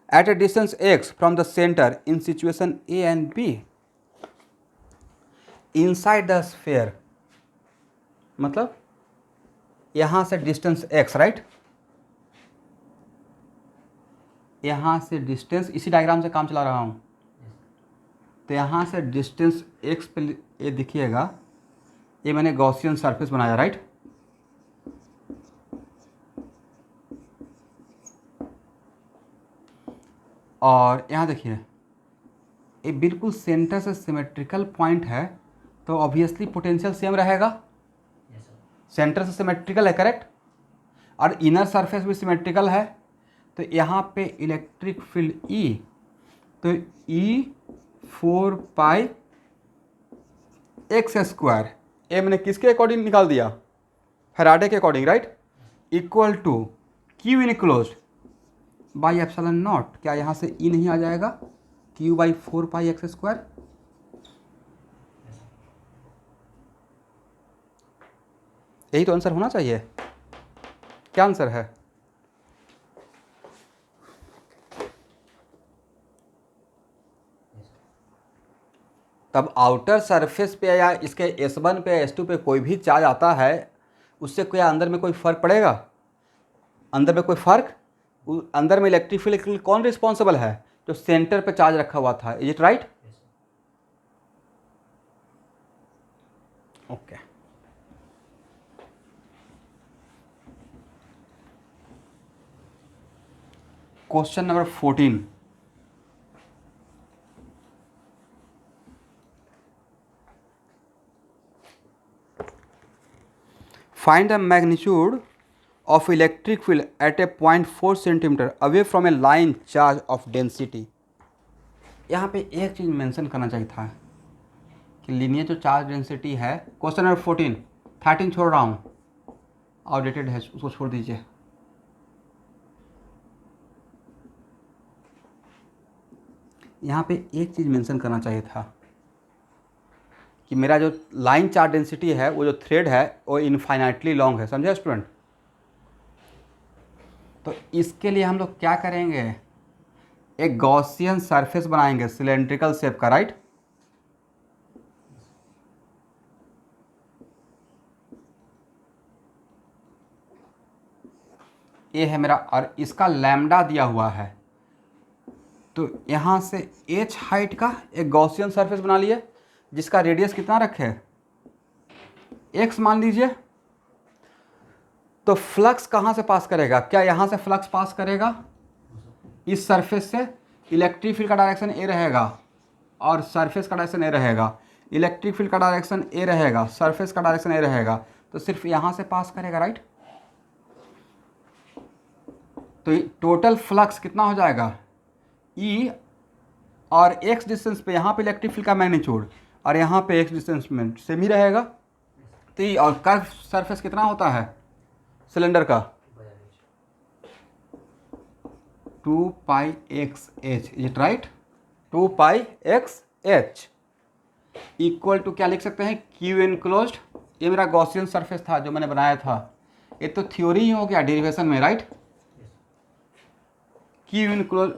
at a distance x from the centre in situation A and B. Inside the sphere मतलब यहां से डिस्टेंस x, राइट, यहां से डिस्टेंस, इसी डायग्राम से काम चला रहा हूं, तो यहां से डिस्टेंस x पे ये देखिएगा, ये मैंने गॉसियन सरफेस बनाया, राइट। और यहाँ देखिए ये बिल्कुल सेंटर से सिमेट्रिकल पॉइंट है, तो ऑब्वियसली पोटेंशियल सेम रहेगा, सेंटर से सिमेट्रिकल है, करेक्ट, और इनर सरफेस भी सिमेट्रिकल है, तो यहाँ पे इलेक्ट्रिक फील्ड E, तो E 4πx², ये मैंने किसके अकॉर्डिंग निकाल दिया, फैराडे के according, right, equal to Q enclosed by epsilon not. क्या यहाँ से E नहीं आ जाएगा, क्यू बाई 4πx²। यही तो आंसर होना चाहिए, क्या आंसर है, तब आउटर सरफेस पे या इसके S1 पे S2 पे कोई भी चार्ज आता है, उससे क्या अंदर में कोई फर्क पड़ेगा, अंदर में कोई फर्क, अंदर में इलेक्ट्रिक फील्ड कौन रिस्पॉन्सिबल है, जो सेंटर पे चार्ज रखा हुआ था, is it right. Okay, question number 14, find the magnitude of electric field at a point 4 cm away from a line charge of density। यहाँ पे एक चीज़ मेंशन करना चाहिए था कि लीनियर जो चार्ज डेंसिटी है, क्वेश्चन नंबर 14, 13 छोड़ रहा हूँ, आउटडेटेड है, उसको छोड़ दीजिए। यहाँ पे एक चीज़ मेंशन करना चाहिए था कि मेरा जो लाइन चार्ज डेंसिटी है, वो जो थ्रेड है वो इनफाइनाइटली लॉन्ग है, समझे स्टूडेंट। तो इसके लिए हम लोग क्या करेंगे, एक गॉसियन सरफेस बनाएंगे सिलेंड्रिकल शेप का, राइट। ये है मेरा, और इसका लैम्डा दिया हुआ है, तो यहाँ से h हाइट का एक गॉसियन सरफेस बना लिए, जिसका रेडियस कितना रखे, x मान लीजिए। तो फ्लक्स कहाँ से पास करेगा, क्या यहाँ से फ्लक्स पास करेगा, इस सरफेस से, इलेक्ट्रिक फील्ड का डायरेक्शन ए रहेगा और सरफेस का डायरेक्शन ए रहेगा, इलेक्ट्रिक फील्ड का डायरेक्शन ए रहेगा, सरफेस का डायरेक्शन ए रहेगा, तो सिर्फ यहाँ से पास करेगा, राइट। तो टोटल फ्लक्स कितना हो जाएगा, ई और x डिस्टेंस पे यहाँ पे इलेक्ट्रिक फील्ड का मैग्नीट्यूड और यहाँ पे x डिस्टेंस में सेम ही रहेगा। तो ये और कर्व सरफेस कितना होता है सिलेंडर का 2πxh, is it right? 2πxh equal to क्या लिख सकते हैं क्यू इनक्लोज्ड। ये मेरा गॉसियन सरफेस था जो मैंने बनाया था, ये तो थ्योरी ही हो गया डेरिवेशन में, right? Q enclose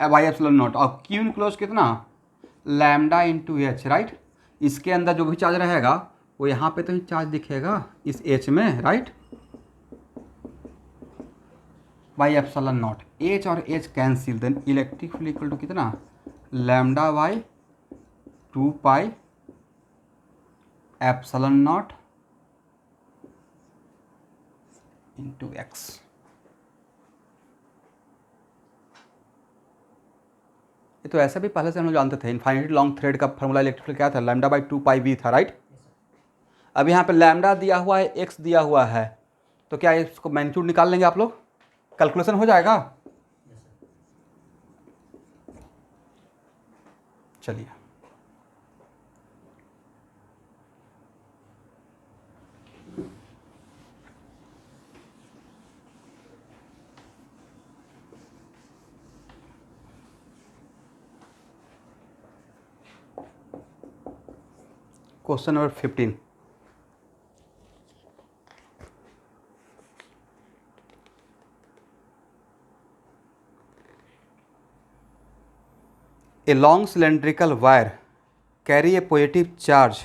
by epsilon not, और क्यू इनक्लोज कितना लैम्डा इंटू एच, राइट? इसके अंदर जो भी चार्ज रहेगा वो यहाँ पे तो ही चार्ज दिखेगा इस एच में, right? By epsilon naught, H और H cancel, then electric field equal to कितना lambda by 2π epsilon naught into X. ये तो ऐसा भी पहले से हम लोग जानते थे, इनफाइनाइटली लॉन्ग थ्रेड का फॉर्मूला इलेक्ट्रिक फील्ड क्या था लैम्डा बाई 2πv था, राइट? अब यहाँ पे लैम्डा दिया हुआ है, एक्स दिया हुआ है, तो क्या इसको मैग्नीट्यूड निकाल लेंगे आप लोग, कैलकुलेशन हो जाएगा? चलिए question number 15। A long cylindrical wire carry a positive charge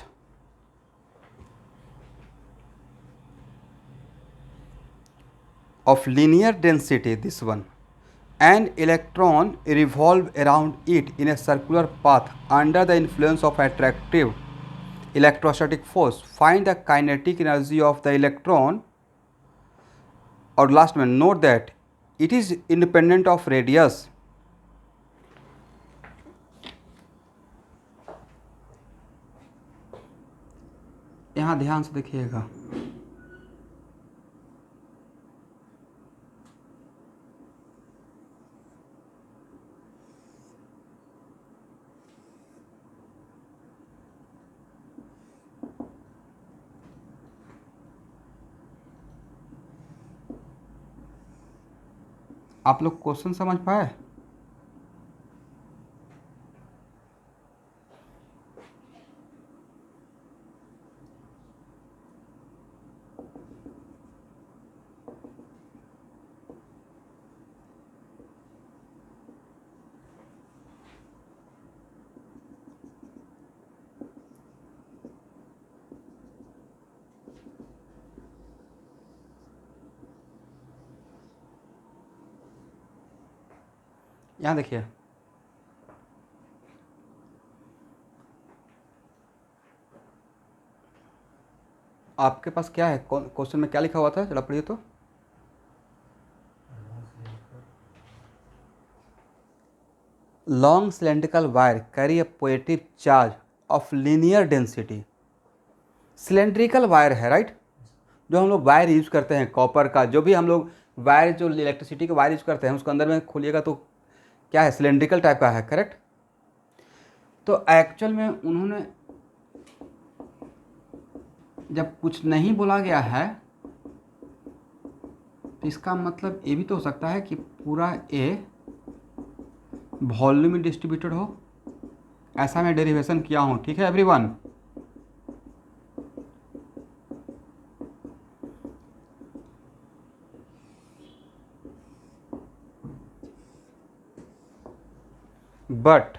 of linear density, this one, and electron revolve around it in a circular path under the influence of attractive electrostatic force. Find the kinetic energy of the electron, और लास्ट में note that it is independent of radius. यहाँ ध्यान से देखिएगा, आप लोग क्वेश्चन समझ पाए? यहाँ देखिए, आपके पास क्या है, क्वेश्चन में क्या लिखा हुआ था, जरा पढ़िए तो। Long cylindrical wire carry a positive charge of linear density. Cylindrical wire है, राइट? जो हम लोग वायर यूज करते हैं कॉपर का, जो भी हम लोग वायर जो इलेक्ट्रिसिटी के वायर यूज करते हैं उसको अंदर में खोलिएगा तो क्या है, सिलेंड्रिकल टाइप का है, करेक्ट? तो एक्चुअल में उन्होंने जब कुछ नहीं बोला गया है तो इसका मतलब ये भी तो हो सकता है कि पूरा ए वॉल्यूम में डिस्ट्रीब्यूटेड हो, ऐसा मैं डेरिवेशन किया हूँ, ठीक है एवरीवन? बट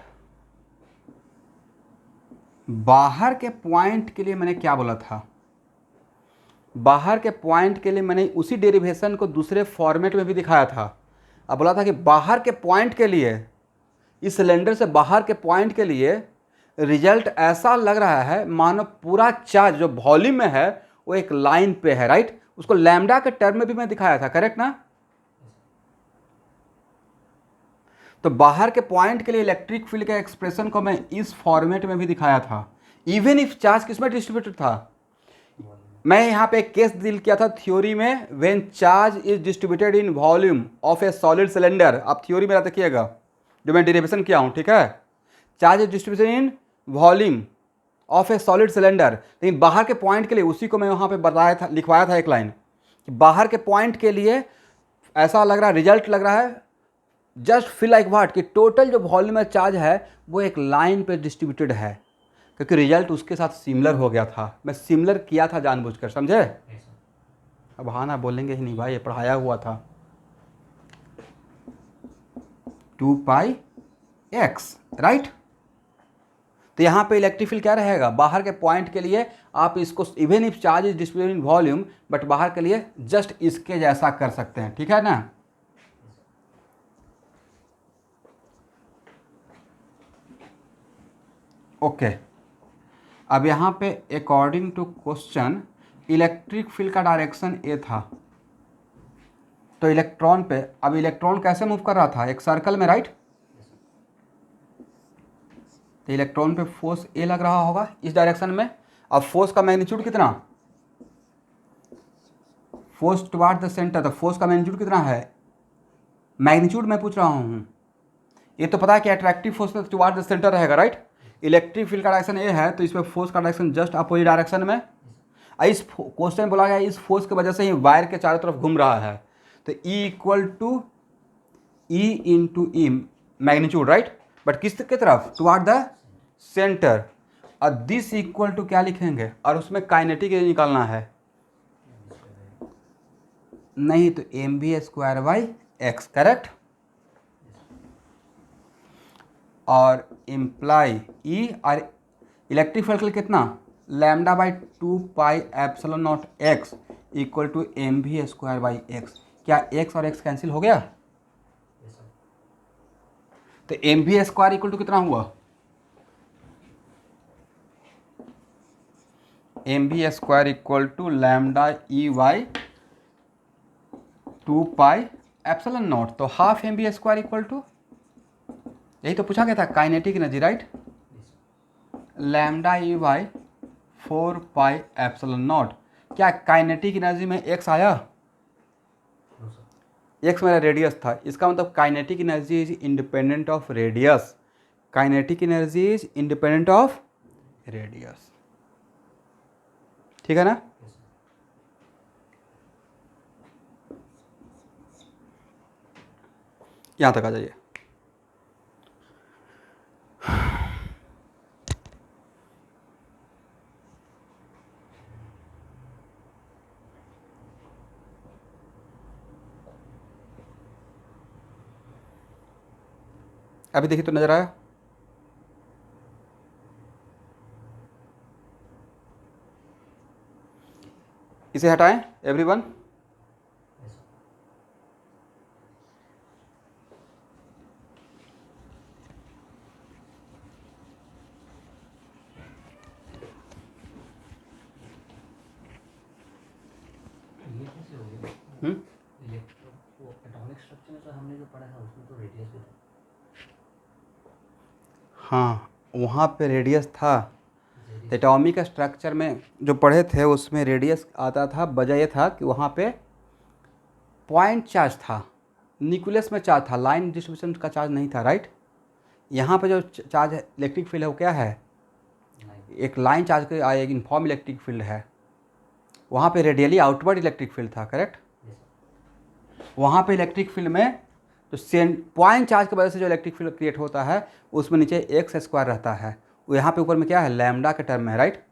बाहर के पॉइंट के लिए मैंने क्या बोला था, बाहर के पॉइंट के लिए मैंने उसी डेरिवेशन को दूसरे फॉर्मेट में भी दिखाया था। अब बोला था कि बाहर के पॉइंट के लिए, इस सिलेंडर से बाहर के पॉइंट के लिए रिजल्ट ऐसा लग रहा है मानो पूरा चार्ज जो वॉल्यूम में है वो एक लाइन पे है, राइट? उसको लैम्डा के टर्म में भी मैं दिखाया था, करेक्ट ना? तो बाहर के पॉइंट के लिए इलेक्ट्रिक फील्ड के एक्सप्रेशन को मैं इस फॉर्मेट में भी दिखाया था, इवन इफ चार्ज किसमें डिस्ट्रीब्यूटेड था। मैं यहाँ पे एक केस डील किया था थ्योरी में, when charge is distributed in volume of A solid cylinder. आप थ्योरी मेरा देखिएगा, जो मैं डेरिवेशन किया हूँ, ठीक है। Charge distribution in volume of A solid cylinder, लेकिन बाहर के पॉइंट के लिए उसी को मैं वहाँ पे बताया था, लिखवाया था एक लाइन कि बाहर के पॉइंट के लिए ऐसा लग रहा है, रिजल्ट लग रहा है जस्ट फील लाइक व्हाट कि टोटल जो वॉल्यूम में चार्ज है वो एक लाइन पे डिस्ट्रीब्यूटेड है, क्योंकि रिजल्ट उसके साथ सिमिलर हो गया था। मैं सिमिलर किया था जानबूझकर, समझे। अब हाँ ना बोलेंगे ही नहीं भाई, ये पढ़ाया हुआ था। 2 पाई x, राइट। तो यहाँ पे इलेक्ट्रिक फील्ड क्या रहेगा, बाहर के पॉइंट के लिए आप इसको even if charge is distributed in volume, but बाहर के लिए जस्ट इसके जैसा कर सकते हैं, ठीक है ना। ओके अब यहाँ पे according to question electric field का डायरेक्शन ए था, तो इलेक्ट्रॉन पे, अब इलेक्ट्रॉन कैसे मूव कर रहा था, एक सर्कल में, राइट। तो इलेक्ट्रॉन पे फोर्स ए लग रहा होगा इस डायरेक्शन में। अब फोर्स का मैग्नीट्यूड कितना, फोर्स टुवार्ड द सेंटर, तो फोर्स का मैग्नीट्यूड कितना है, मैग्नीट्यूड मैं पूछ रहा हूँ। ये तो पता है कि अट्रैक्टिव फोर्स पे टुवार्ड द सेंटर रहेगा, राइट। इलेक्ट्रिक फील्ड का डायरेक्शन ए है, तो इसमें फोर्स का डायरेक्शन जस्ट अपोजिट डायरेक्शन में। इस क्वेश्चन बोला गया इस फोर्स की वजह से ही वायर के चारों तरफ घूम रहा है, तो E equal to E into E magnitude, right. But किस की तरफ, टुवार्ड द सेंटर। और दिस इक्वल टू क्या लिखेंगे, और उसमें काइनेटिक निकालना है, नहीं तो M B square by X, correct. और इम्प्लाई ई और इलेक्ट्रिक फील्ड के लिए कितना, lambda by 2 pi epsilon not X equal to M V square by X. क्या एक्स और एक्स कैंसिल हो गया, तो M V square equal to कितना हुआ, M V square equal to lambda E Y 2 pi epsilon naught, तो half M V square equal to, यही तो पूछा गया था, kinetic energy, right. Lambda E Y 4 pi epsilon not. क्या काइनेटिक एनर्जी में एक्स आया, एक्स मेरा रेडियस था, इसका मतलब kinetic energy is independent of radius, kinetic energy is independent of radius, ठीक है ना। यहां तक आ जाइए। अभी देखिए तो नजर आया, इसे हटाएं एवरीवन। हाँ वहाँ पे रेडियस था, एटॉमिक स्ट्रक्चर में जो पढ़े थे उसमें रेडियस आता था, वजह ये था कि वहाँ पे पॉइंट चार्ज था, न्यूक्लियस में चार्ज था, लाइन डिस्ट्रीब्यूशन का चार्ज नहीं था, राइट। यहाँ पे जो चार्ज है इलेक्ट्रिक फील्ड है वो क्या है, एक लाइन चार्ज का एक यूनिफॉर्म इलेक्ट्रिक फील्ड है। वहाँ पे रेडियली आउटवर्ड इलेक्ट्रिक फील्ड था, करेक्ट। वहाँ पे इलेक्ट्रिक फील्ड में जो पॉइंट चार्ज की वजह से जो इलेक्ट्रिक फील्ड क्रिएट होता है उसमें नीचे एक्स स्क्वायर रहता है, वो यहाँ पे ऊपर में क्या है, लैम्डा के टर्म में, right.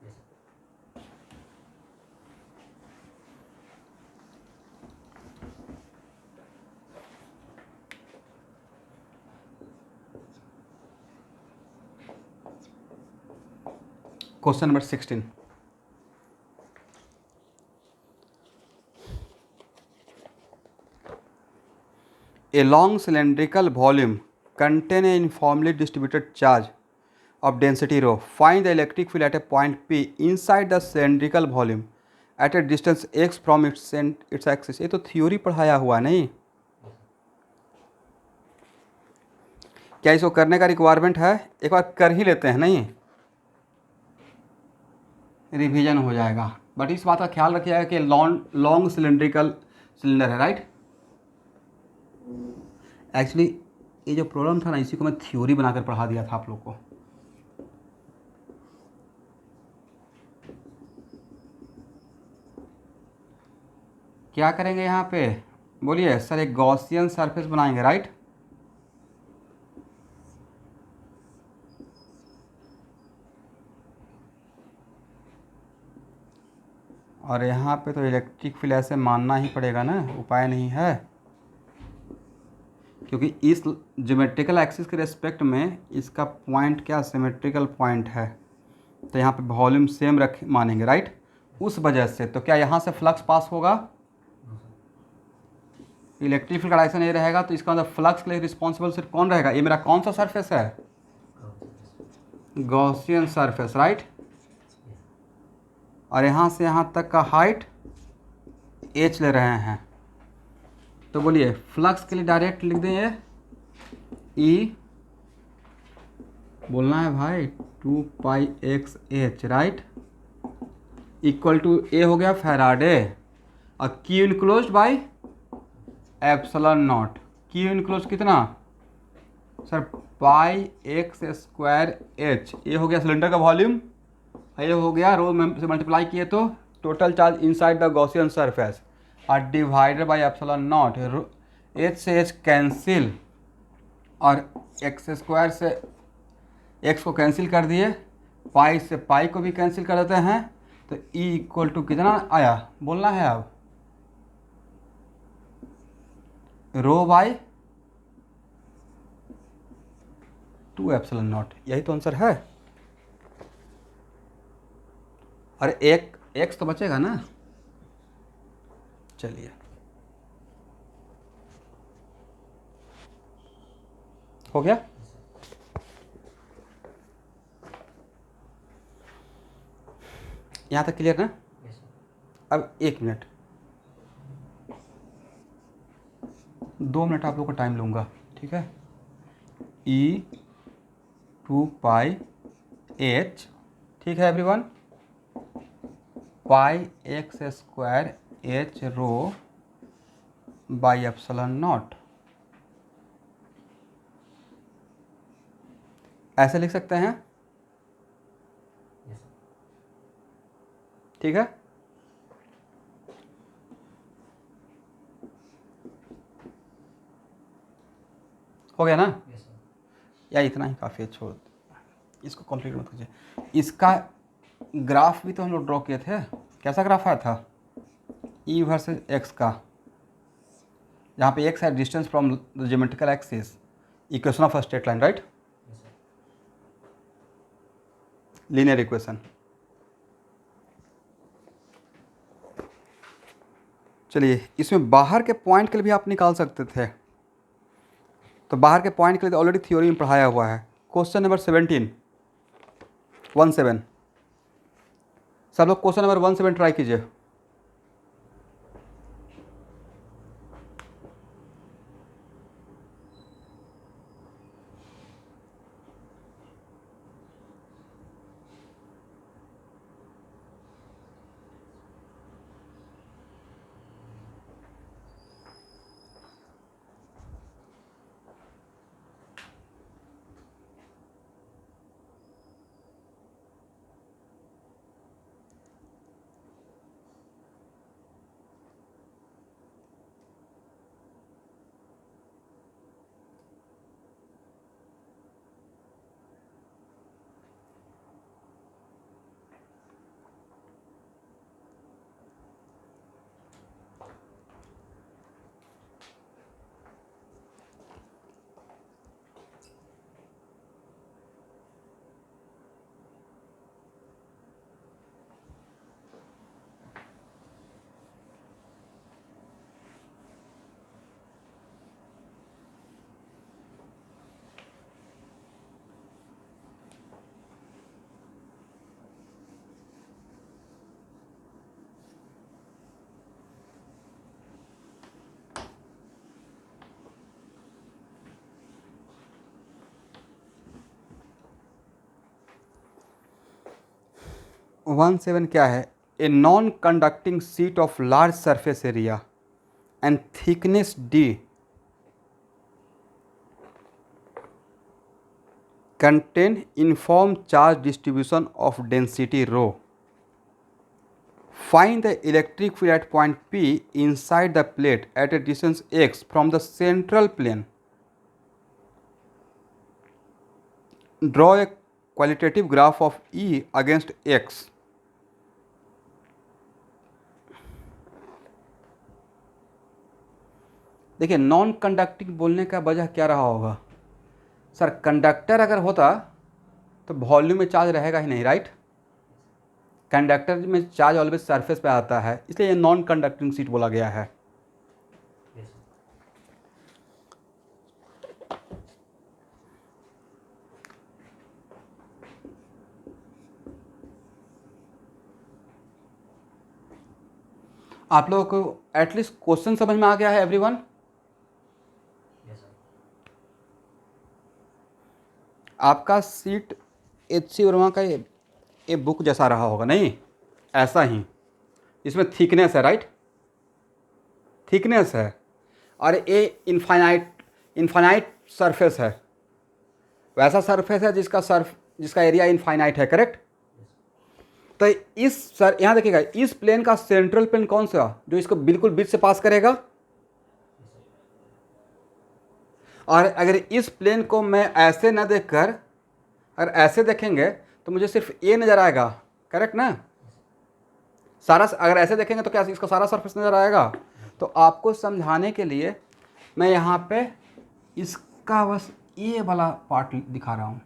Question number 16, a long cylindrical volume contain a uniformly distributed charge of density rho. Find the electric field at a point P inside the cylindrical volume at a distance x from its axis. ये तो थ्योरी पढ़ाया हुआ नहीं, क्या इसको करने का रिक्वायरमेंट है, एक बार कर ही लेते हैं, नहीं रिवीजन हो जाएगा। बट इस बात का ख्याल रखिएगा कि लॉन्ग सिलेंड्रिकल सिलेंडर है, राइट। एक्चुअली ये जो प्रॉब्लम था ना, इसी को मैं थ्योरी बनाकर पढ़ा दिया था आप लोग को। क्या करेंगे यहाँ पे, बोलिए सर, एक गॉसियन सरफेस बनाएंगे, राइट। और यहाँ पे तो इलेक्ट्रिक फील्ड ऐसे मानना ही पड़ेगा ना, उपाय नहीं है, क्योंकि इस ज्योमेट्रिकल एक्सिस के रेस्पेक्ट में इसका पॉइंट क्या सिमेट्रिकल पॉइंट है, तो यहाँ पे वॉल्यूम सेम रख मानेंगे, राइट। उस वजह से तो क्या यहाँ से फ्लक्स पास होगा, इलेक्ट्रिक फील्ड का डायरेक्शन ये रहेगा, तो इसका मतलब फ्लक्स के लिए रिस्पॉन्सिबल सिर्फ कौन रहेगा, ये मेरा कौन सा सरफेस है, गॉसियन सरफेस, राइट। और यहाँ से यहाँ तक का हाइट h ले रहे हैं, तो बोलिए फ्लक्स के लिए डायरेक्ट लिख दें ये E, बोलना है भाई 2πxh, राइट, इक्वल टू ए हो गया फैराडे, और Q enclosed by epsilon not. Q enclose कितना सर, πx² h, ये हो गया सिलेंडर का वॉल्यूम, ये हो गया रो से मल्टीप्लाई किए तो total charge inside the Gaussian surface, और divided by epsilon naught, h से h कैंसिल, और x² से x को कैंसिल कर दिए, पाई से पाई को भी कैंसिल कर देते हैं, तो E इक्वल टू कितना आया, बोलना है अब, रो बाई 2 एप्सिलॉन नॉट, यही तो आंसर है। और एक x तो बचेगा ना, चलिए हो गया। यहाँ तक क्लियर ना। अब 1 मिनट, 2 मिनट आप लोग का टाइम लूँगा, ठीक है। E2πh, ठीक है everyone, πx² h rho by epsilon not, ऐसे लिख सकते हैं, ठीक है। हो गया ना, या इतना ही काफ़ी है, छोड़ इसको कंप्लीट मत कीजिए। इसका ग्राफ भी तो हम लोग ड्रॉ किए थे, कैसा ग्राफ आया था, E वर्सेस x का, जहाँ पे x है distance from the geometrical axis, equation of a straight line, right, linear equation. चलिए, इसमें बाहर के पॉइंट के लिए भी आप निकाल सकते थे, तो बाहर के पॉइंट के लिए ऑलरेडी थ्योरी में पढ़ाया हुआ है। क्वेश्चन नंबर 17 सब लोग क्वेश्चन नंबर 17 ट्राई कीजिए। वन सेवन क्या है, a non conducting sheet of large surface area and thickness d contain uniform charge distribution of density rho. Find the electric field at point P inside the plate at a distance x from the central plane. Draw a qualitative graph of E against x. देखिए नॉन कंडक्टिंग बोलने का वजह क्या रहा होगा सर, कंडक्टर अगर होता तो वॉल्यूम में चार्ज रहेगा ही नहीं, राइट। कंडक्टर में चार्ज ऑलवेज सरफेस पे आता है, इसलिए ये नॉन कंडक्टिंग शीट बोला गया है। आप लोगों को एटलीस्ट क्वेश्चन समझ में आ गया है एवरीवन? आपका सीट एच.सी. वर्मा का ये बुक जैसा रहा होगा, नहीं ऐसा ही, इसमें थिकनेस है, राइट, थिकनेस है, और ये इनफाइनाइट सरफेस है, वैसा सरफेस है जिसका एरिया इनफाइनाइट है, करेक्ट। तो यहाँ देखिएगा, इस प्लेन का सेंट्रल प्लेन कौन सा, जो इसको बिल्कुल बीच से पास करेगा। और अगर इस प्लेन को मैं ऐसे न देखकर अगर ऐसे देखेंगे तो मुझे सिर्फ ए नज़र आएगा, करेक्ट ना। सारा अगर ऐसे देखेंगे तो क्या इसका सारा सरफेस नज़र आएगा। तो आपको समझाने के लिए मैं यहाँ पे इसका बस ये वाला पार्ट दिखा रहा हूँ।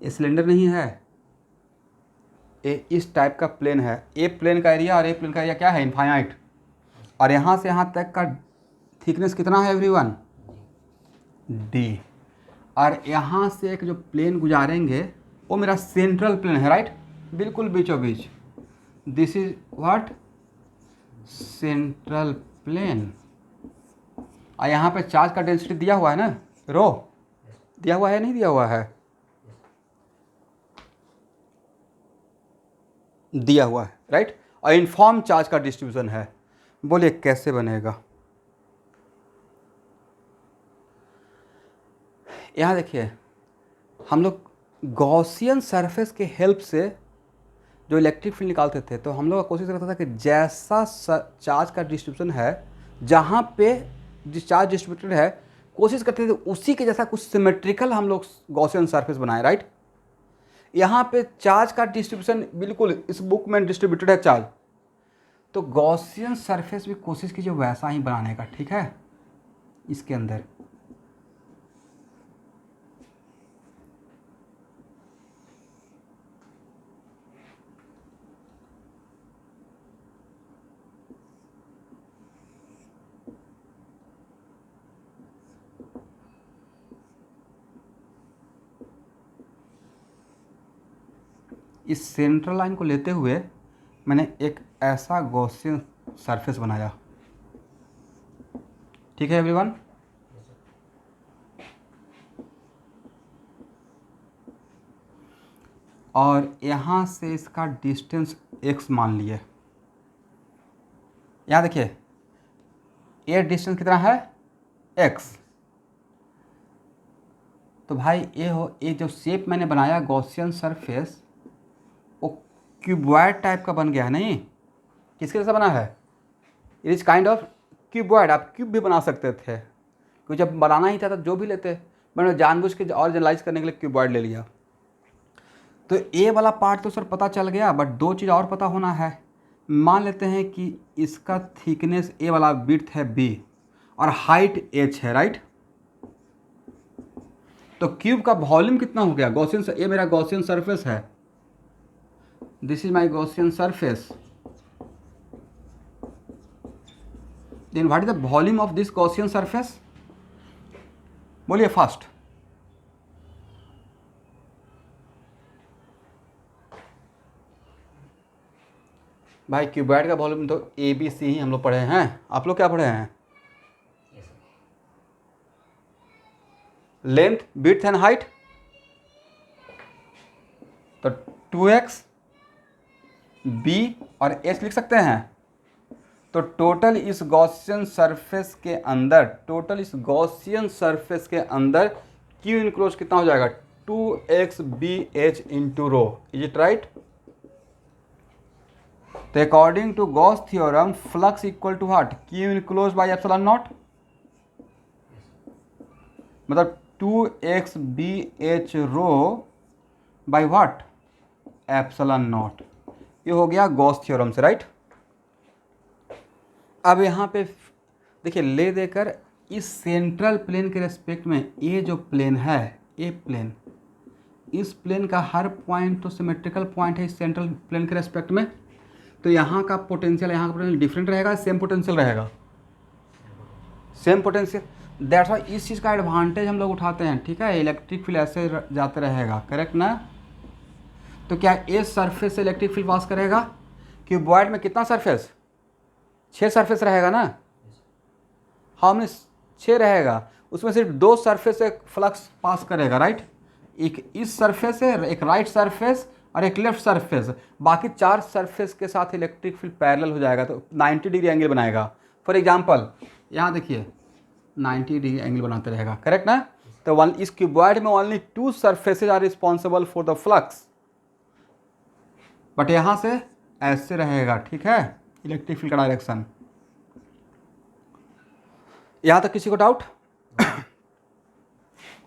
ये सिलेंडर नहीं है, ये इस टाइप का प्लेन है। ए प्लेन का एरिया और ए प्लेन का एरिया क्या है, इनफाइनाइट। और यहाँ से यहाँ तक का थिकनेस कितना है एवरीवन, डी। और यहाँ से एक जो प्लेन गुजारेंगे वो मेरा सेंट्रल प्लेन है, राइट, बिल्कुल बीचों बीच। This is what, central plane. और यहाँ पे चार्ज का डेंसिटी दिया हुआ है ना, रो दिया हुआ है, नहीं दिया हुआ है, दिया हुआ है, राइट। और यूनिफॉर्म चार्ज का डिस्ट्रीब्यूशन है। बोलिए कैसे बनेगा। यहाँ देखिए, हम लोग गॉसियन सरफेस के हेल्प से जो इलेक्ट्रिक फील्ड निकालते थे, तो हम लोग कोशिश करता था कि जैसा चार्ज का डिस्ट्रीब्यूशन है, जहाँ पे जिस चार्ज डिस्ट्रीब्यूटेड है, कोशिश करते थे उसी के जैसा कुछ सिमेट्रिकल हम लोग गॉसियन सरफेस बनाए, राइट। यहाँ पे चार्ज का डिस्ट्रीब्यूशन बिल्कुल इस बुक में डिस्ट्रीब्यूटेड है चार्ज, तो गॉसियन सरफेस भी कोशिश कीजिए वैसा ही बनाने का, ठीक है। इसके अंदर इस सेंट्रल लाइन को लेते हुए मैंने एक ऐसा गॉसियन सरफेस बनाया, ठीक है एवरीवन। और यहाँ से इसका डिस्टेंस x मान लिए। यहाँ देखिए ये डिस्टेंस कितना है, x। तो भाई ये जो शेप मैंने बनाया गॉसियन सरफेस, वो क्यूबॉइड टाइप का बन गया है, नहीं किसके जैसा बना है, it is kind of cuboid. आप क्यूब भी बना सकते थे, क्योंकि जब बनाना ही था तो जो भी लेते, मैंने जानबूझ के और जनरलाइज करने के लिए क्यूबॉइड ले लिया। तो ए वाला पार्ट तो सर पता चल गया, बट दो चीज़ और पता होना है। मान लेते हैं कि इसका थिकनेस ए वाला विड्थ है बी और हाइट एच है, राइट। तो क्यूब का वॉल्यूम कितना हो गया, गॉसियन, ये मेरा गॉसियन सरफेस है, this is my Gaussian surface. Then what is the volume of this Gaussian surface, बोलिए फास्ट। भाई क्यूबॉइड का वॉल्यूम तो ए बी सी ही हम लोग पढ़े हैं, आप लोग क्या पढ़े हैं, लेंथ, विड्थ एंड हाइट। तो 2x b और h लिख सकते हैं। तो टोटल इस गॉसियन सरफेस के अंदर, क्यू इनक्लोज कितना हो जाएगा, 2xbh into rho. Is it right? तो according to Gauss theorem flux equal to what, Q enclose by epsilon naught, मतलब 2xbh rho by what, epsilon naught. ये हो गया गॉस थ्योरम से, राइट? अब यहाँ पे देखिए ले देकर इस सेंट्रल प्लेन के रेस्पेक्ट में ये जो प्लेन है, ये प्लेन, इस प्लेन का हर पॉइंट तो सिमेट्रिकल पॉइंट है इस सेंट्रल प्लेन के रेस्पेक्ट में। तो यहाँ का पोटेंशियल, यहाँ का पोटेंशियल डिफरेंट रहेगा, सेम पोटेंशियल रहेगा, सेम पोटेंशियल। दैट्स वाई इस चीज़ का एडवांटेज हम लोग उठाते हैं, ठीक है? इलेक्ट्रिक फील्ड ऐसे जाते रहेगा, करेक्ट ना? तो क्या इस सरफेस से इलेक्ट्रिक फील्ड पास करेगा? क्यूबॉइड में कितना सरफेस, 6 सरफेस रहेगा ना? हाँ, हमने 6 रहेगा, उसमें सिर्फ 2 सरफेस से फ्लक्स पास करेगा, राइट? एक इस सरफेस से, एक राइट सरफेस और एक लेफ्ट सरफेस, बाकी 4 सरफेस के साथ इलेक्ट्रिक फील्ड पैरेलल हो जाएगा, तो 90 डिग्री एंगल बनाएगा। फॉर एग्जांपल यहाँ देखिए 90 डिग्री एंगल बनाते रहेगा, करेक्ट ना? तो इस क्यूबॉइड में only 2 surfaces are responsible for the flux, but यहाँ से ऐसे रहेगा, ठीक है? इलेक्ट्रिक फील्ड का डायरेक्शन। यहाँ तक किसी को डाउट?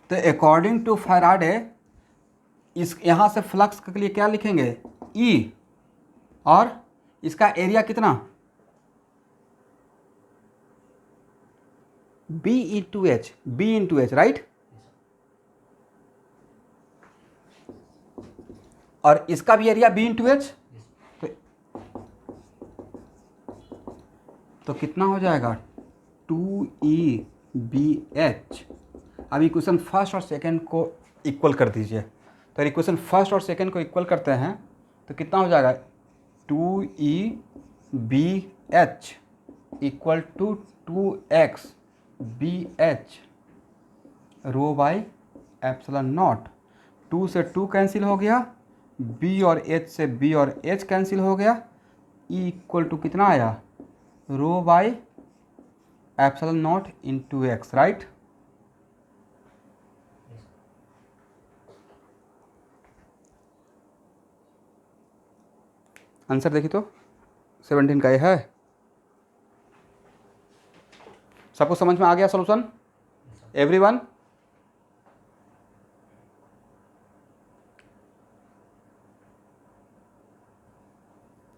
तो अकॉर्डिंग टू फैराडे इस यहाँ से फ्लक्स के लिए क्या लिखेंगे, E, और इसका एरिया कितना, B इंटू एच, राइट? और इसका भी एरिया B इंटू एच, तो कितना हो जाएगा, 2EBH। अब इक्वेशन फर्स्ट और सेकंड को इक्वल कर दीजिए। तो इक्वेशन फर्स्ट और सेकंड को इक्वल करते हैं तो कितना हो जाएगा, 2EBH equal to 2XBH rho by epsilon not. 2 से 2 कैंसिल हो गया, B और H से B और H कैंसिल हो गया, E इक्वल टू कितना आया, rho by epsilon naught into X, right? Answer देखिए तो 17 का ये है। सबको समझ में आ गया सॉल्यूशन, एवरीवन?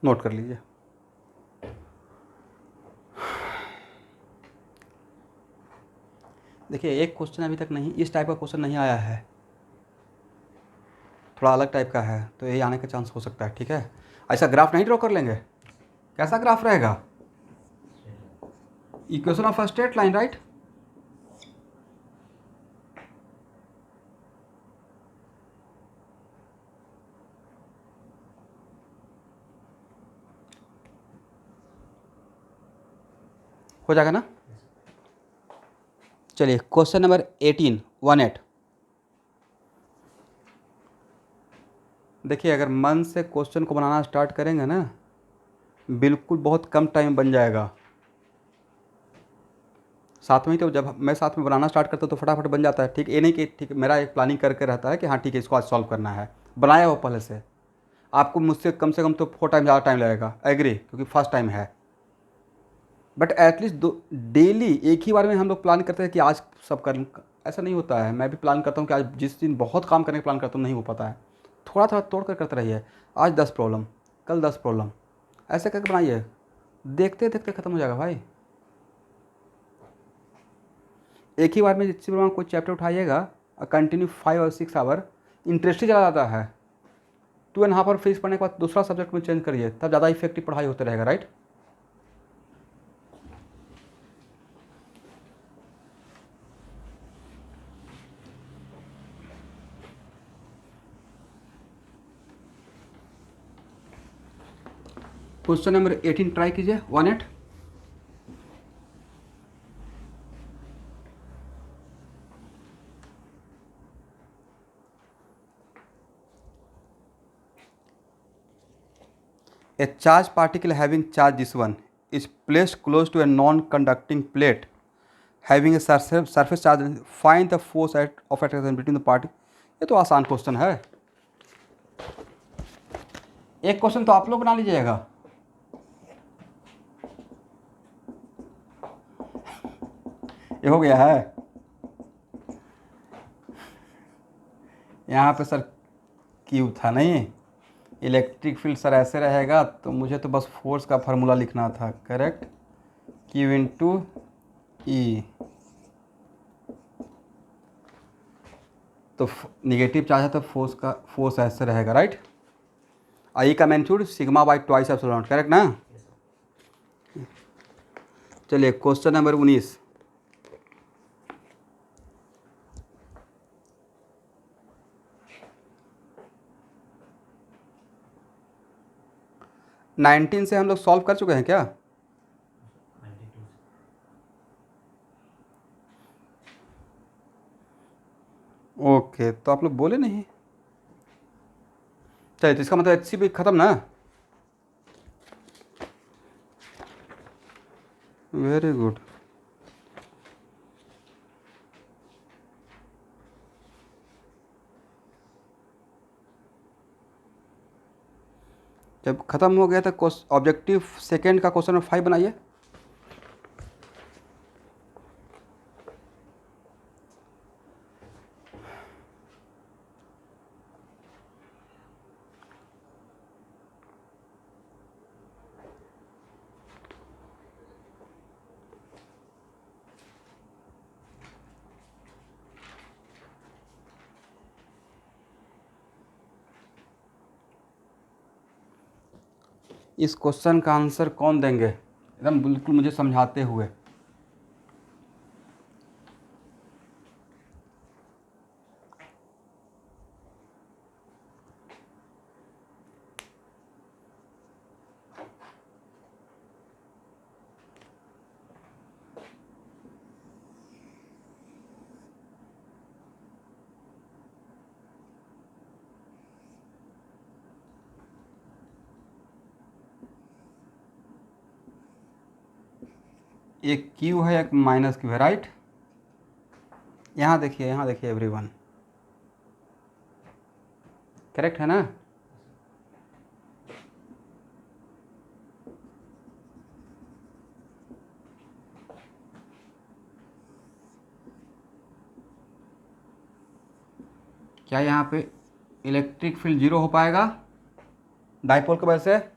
नोट कर लीजिए। देखिए एक क्वेश्चन अभी तक नहीं, इस टाइप का क्वेश्चन नहीं आया है, थोड़ा अलग टाइप का है, तो यही आने का चांस हो सकता है, ठीक है? ऐसा ग्राफ नहीं ड्रॉ कर लेंगे? कैसा ग्राफ रहेगा, equation of a straight line, right? हो जाएगा ना? चलिए क्वेश्चन नंबर 18 देखिए अगर मन से क्वेश्चन को बनाना स्टार्ट करेंगे ना, बिल्कुल बहुत कम टाइम बन जाएगा। साथ में ही तो जब मैं साथ में बनाना स्टार्ट करता हूँ तो फटाफट बन जाता है, ठीक? ये नहीं कि ठीक मेरा एक प्लानिंग करके रहता है कि हाँ ठीक है इसको आज सॉल्व करना है, बनाया हो पहले से। आपको मुझसे कम से कम तो 4 टाइम ज़्यादा टाइम लगेगा, एग्री, क्योंकि फर्स्ट टाइम है। बट एटलीस्ट डेली एक ही बार में हम लोग प्लान करते हैं कि आज सब कर, ऐसा नहीं होता है। मैं भी प्लान करता हूँ कि आज जिस दिन बहुत काम करने का प्लान करता हूँ, नहीं हो पाता है। थोड़ा थोड़ा तोड़ कर करते रहिए, आज 10 प्रॉब्लम, कल 10 प्रॉब्लम, ऐसे करके बनाइए, देखते देखते ख़त्म हो जाएगा भाई। एक ही बार में जिस बार कोई चैप्टर उठाइएगा और कंटिन्यू 5 और 6 आवर, इंटरेस्ट ही चला जाता है। 2.5 आवर फिनिश पढ़ने के बाद दूसरा सब्जेक्ट में चेंज करिए, तब ज़्यादा इफेक्टिव पढ़ाई होते रहेगा, राइट? क्वेश्चन नंबर 18 ट्राई कीजिए, 18। A charged particle having charge this one is placed close to a non-conducting plate having a surface charge. Find the force of attraction between the party. ये तो आसान क्वेश्चन है, एक क्वेश्चन तो आप लोग बना लीजिएगा। ये हो गया है। यहाँ पे सर क्यू था नहीं, इलेक्ट्रिक फील्ड सर ऐसे रहेगा, तो मुझे तो बस फोर्स का फार्मूला लिखना था, करेक्ट, क्यू इंटू ई। तो निगेटिव चार्ज है तो फोर्स ऐसे रहेगा, राइट। आई का magnitude sigma by twice epsilon, correct ना। चलिए क्वेश्चन नंबर 19। नाइनटीन से हम लोग सॉल्व कर चुके हैं क्या? ओके, तो आप लोग बोले नहीं। चलिए, तो इसका मतलब एचसी भी खत्म ना। Very good. जब खत्म हो गया तो ऑब्जेक्टिव सेकेंड का क्वेश्चन नंबर 5 बनाइए। इस क्वेश्चन का आंसर कौन देंगे, एकदम बिल्कुल मुझे समझाते हुए। एक क्यू है, एक माइनस क्यू है, राइट। यहाँ देखिए एवरीवन, करेक्ट है ना। क्या यहाँ पे इलेक्ट्रिक फील्ड जीरो हो पाएगा डाइपोल की वजह से?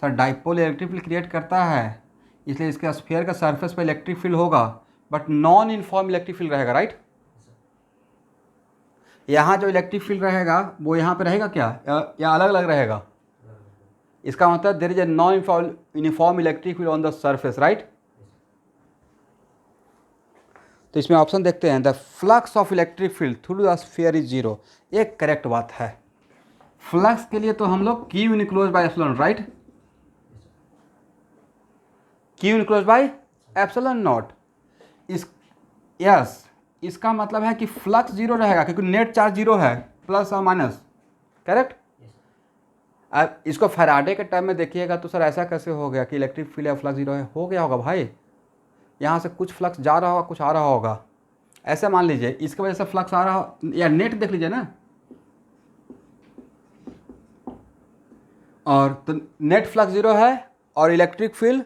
Sir dipole electric field create करता है, इसलिए इसके स्फीयर का सरफेस पे इलेक्ट्रिक फील्ड होगा, but non uniform electric field रहेगा, राइट। यहाँ जो इलेक्ट्रिक फील्ड रहेगा वो यहाँ पे रहेगा क्या, या अलग अलग रहेगा? इसका मतलब there is a non uniform electric field on the surface, right. तो इसमें ऑप्शन देखते हैं, the flux of electric field through the sphere is zero. एक करेक्ट बात है। फ्लक्स के लिए तो हम लोग Q enclose by epsilon, right, Q enclose by epsilon not. Yes, इसका मतलब है कि फ्लक्स जीरो रहेगा क्योंकि नेट चार्ज जीरो है, प्लस और माइनस, करेक्ट। अब इसको फैराडे के टाइम में देखिएगा तो सर ऐसा कैसे हो गया कि इलेक्ट्रिक फील्ड या फ्लक्स जीरो है? हो गया होगा भाई, यहाँ से कुछ फ्लक्स जा रहा होगा, कुछ आ रहा होगा। ऐसे मान लीजिए इसकी वजह से फ्लक्स आ रहा हो, या नेट देख लीजिए ना, और तो नेट फ्लक्स जीरो है और इलेक्ट्रिक फील्ड,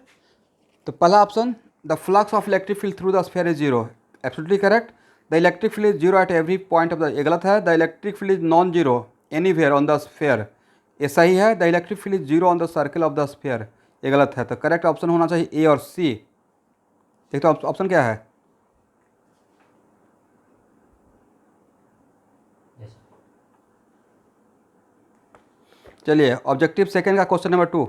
तो पहला option the flux of electric field through the sphere is zero, absolutely correct. The electric field is zero at every point of the, ये गलत है। The electric field is non zero anywhere on the sphere, ये सही है। The electric field is zero on the circle of the sphere, ये गलत है। तो करेक्ट ऑप्शन होना चाहिए ए और सी। देखते हो ऑप्शन क्या है। चलिए ऑब्जेक्टिव सेकंड का question number 2।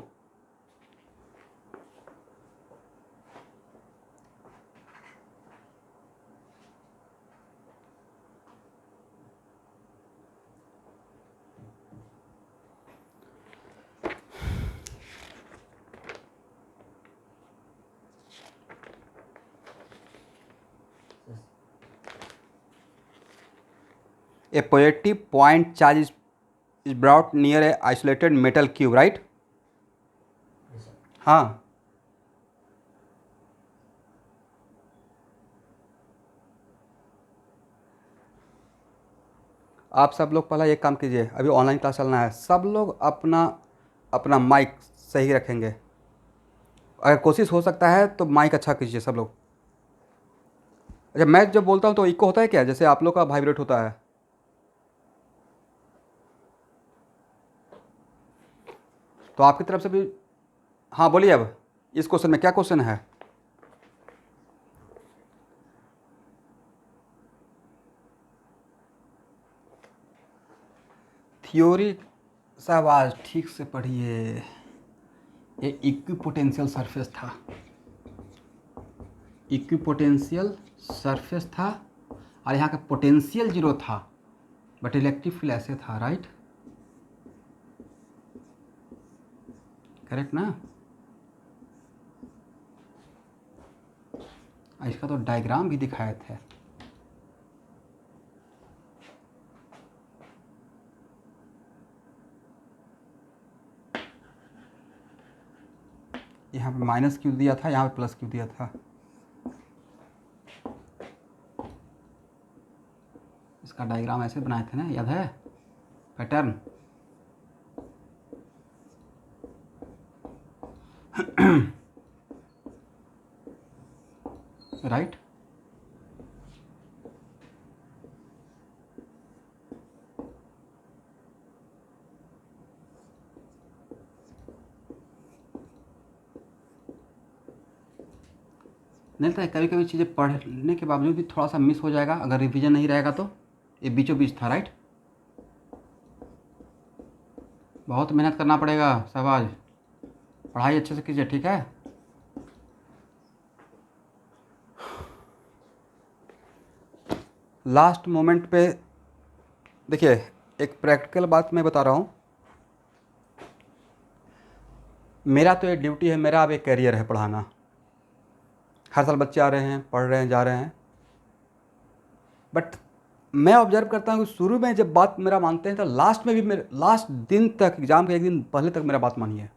A positive point charge is is brought near A isolated metal cube, right? हाँ, आप सब लोग पहला एक काम कीजिए, अभी ऑनलाइन क्लास चलना है, सब लोग अपना अपना माइक सही रखेंगे। अगर कोशिश हो सकता है तो माइक अच्छा कीजिए सब लोग। अच्छा, मैं जब बोलता हूँ तो इको होता है क्या, जैसे आप लोग का वाइब्रेट होता है? तो आपकी तरफ से भी। हाँ बोलिए, अब इस क्वेश्चन में क्या क्वेश्चन है? थ्योरी साहब आज ठीक से पढ़िए। ये इक्विपोटेंशियल सरफेस था, इक्विपोटेंशियल सरफेस था, और यहाँ का पोटेंशियल जीरो था, बट इलेक्ट्रिक फील्ड ऐसे था, राइट? करेक्ट ना? इसका तो डायग्राम भी दिखाए थे। यहाँ पे माइनस क्यू दिया था, यहाँ पे प्लस क्यू दिया था। इसका डायग्राम ऐसे बनाए थे ना, याद है? पैटर्न। राइट? नहीं लगता है कभी कभी चीज़ें पढ़ने के बावजूद भी थोड़ा सा मिस हो जाएगा, अगर रिवीजन नहीं रहेगा तो? ये बीचों बीच था, राइट? बहुत मेहनत करना पड़ेगा शहबाज, पढ़ाई अच्छे से कीजिए, ठीक है? लास्ट मोमेंट पे देखिए, एक प्रैक्टिकल बात मैं बता रहा हूँ। मेरा तो एक ड्यूटी है, मेरा अब एक करियर है पढ़ाना। हर साल बच्चे आ रहे हैं, पढ़ रहे हैं, जा रहे हैं, बट मैं ऑब्जर्व करता हूँ कि शुरू में जब बात मेरा मानते हैं तो लास्ट में भी मेरे लास्ट दिन तक, एग्ज़ाम के एक दिन पहले तक मेरा बात मानिए।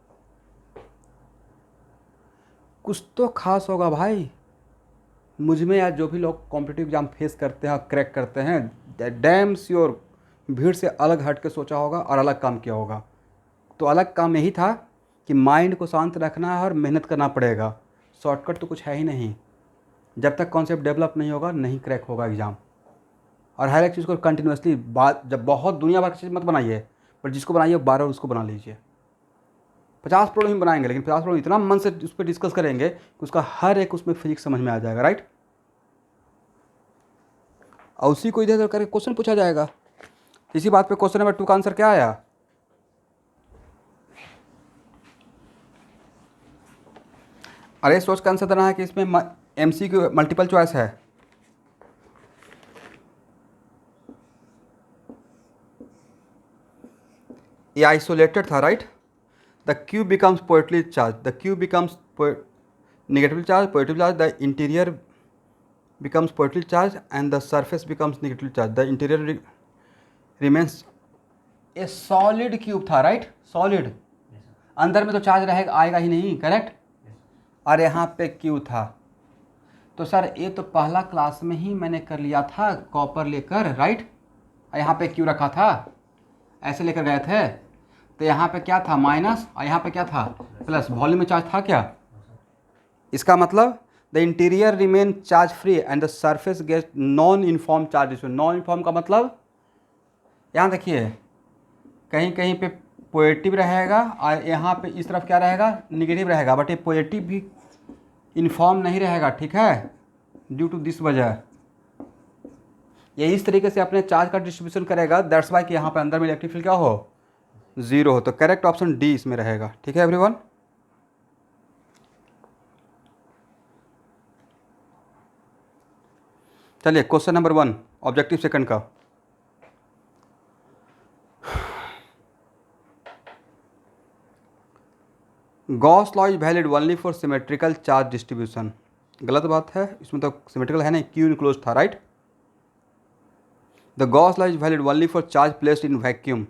कुछ तो खास होगा भाई मुझ में, या जो भी लोग कॉम्पिटिटिव एग्ज़ाम फेस करते हैं, क्रैक करते हैं, डैम श्योर भीड़ से अलग हट के सोचा होगा और अलग काम किया होगा। तो अलग काम यही था कि माइंड को शांत रखना है और मेहनत करना पड़ेगा। शॉर्टकट तो कुछ है ही नहीं। जब तक कॉन्सेप्ट डेवलप नहीं होगा नहीं क्रैक होगा एग्ज़ाम। और हर एक चीज़ को कंटिन्यूसली बात, जब बहुत दुनिया भर की चीज़ मत बनाइए, पर जिसको बनाइए बार बार उसको बना लीजिए। 50 प्रॉब्लम ही बनाएंगे, लेकिन 50 प्रॉब्लम इतना मन से उस पर डिस्कस करेंगे कि उसका हर एक उसमें फिजिक्स समझ में आ जाएगा, राइट? और उसी को इधर उधर करके क्वेश्चन पूछा जाएगा। इसी बात पे क्वेश्चन नंबर 2 का आंसर क्या आया? अरे सोच का आंसर देना है कि इसमें MCQ मल्टीपल चॉइस है। ये आइसोलेटेड था, right? The cube becomes positively charge, the cube becomes negatively charge, positive charge, the interior becomes positively charged and the surface becomes negatively charged, the interior remains a solid cube था, राइट? सॉलिड, अंदर में तो चार्ज रहेगा, आएगा ही नहीं, करेक्ट? और यहाँ पे क्यू था। तो सर ये तो पहला क्लास में ही मैंने कर लिया था कॉपर लेकर, राइट? यहाँ पे क्यू रखा था, ऐसे लेकर गए थे, तो यहाँ पे क्या था? माइनस, और यहाँ पे क्या था? प्लस। वॉल्यूम में चार्ज था क्या? इसका मतलब the interior remain charge free and the surface gate non uniform charge distribution. Non uniform का मतलब, यहाँ देखिए कहीं कहीं पे पॉजिटिव रहेगा और यहाँ पे इस तरफ क्या रहेगा? निगेटिव रहेगा, बट ये पॉजिटिव भी यूनिफॉर्म नहीं रहेगा, ठीक है? ड्यू टू दिस वजह ये इस तरीके से अपने चार्ज का डिस्ट्रीब्यूशन करेगा, दैट्स वाई कि यहाँ पे अंदर में इलेक्ट्रिक फील्ड क्या हो? जीरो हो। तो करेक्ट ऑप्शन डी इसमें रहेगा, ठीक है एवरीवन? चलिए क्वेश्चन नंबर 1 ऑब्जेक्टिव सेकंड का। Gauss law is valid only for symmetrical charge distribution. गलत बात है, इसमें तो सिमेट्रिकल है नहीं, क्यू इनक्लोज था, right? The Gauss law is valid only for charge placed in vacuum.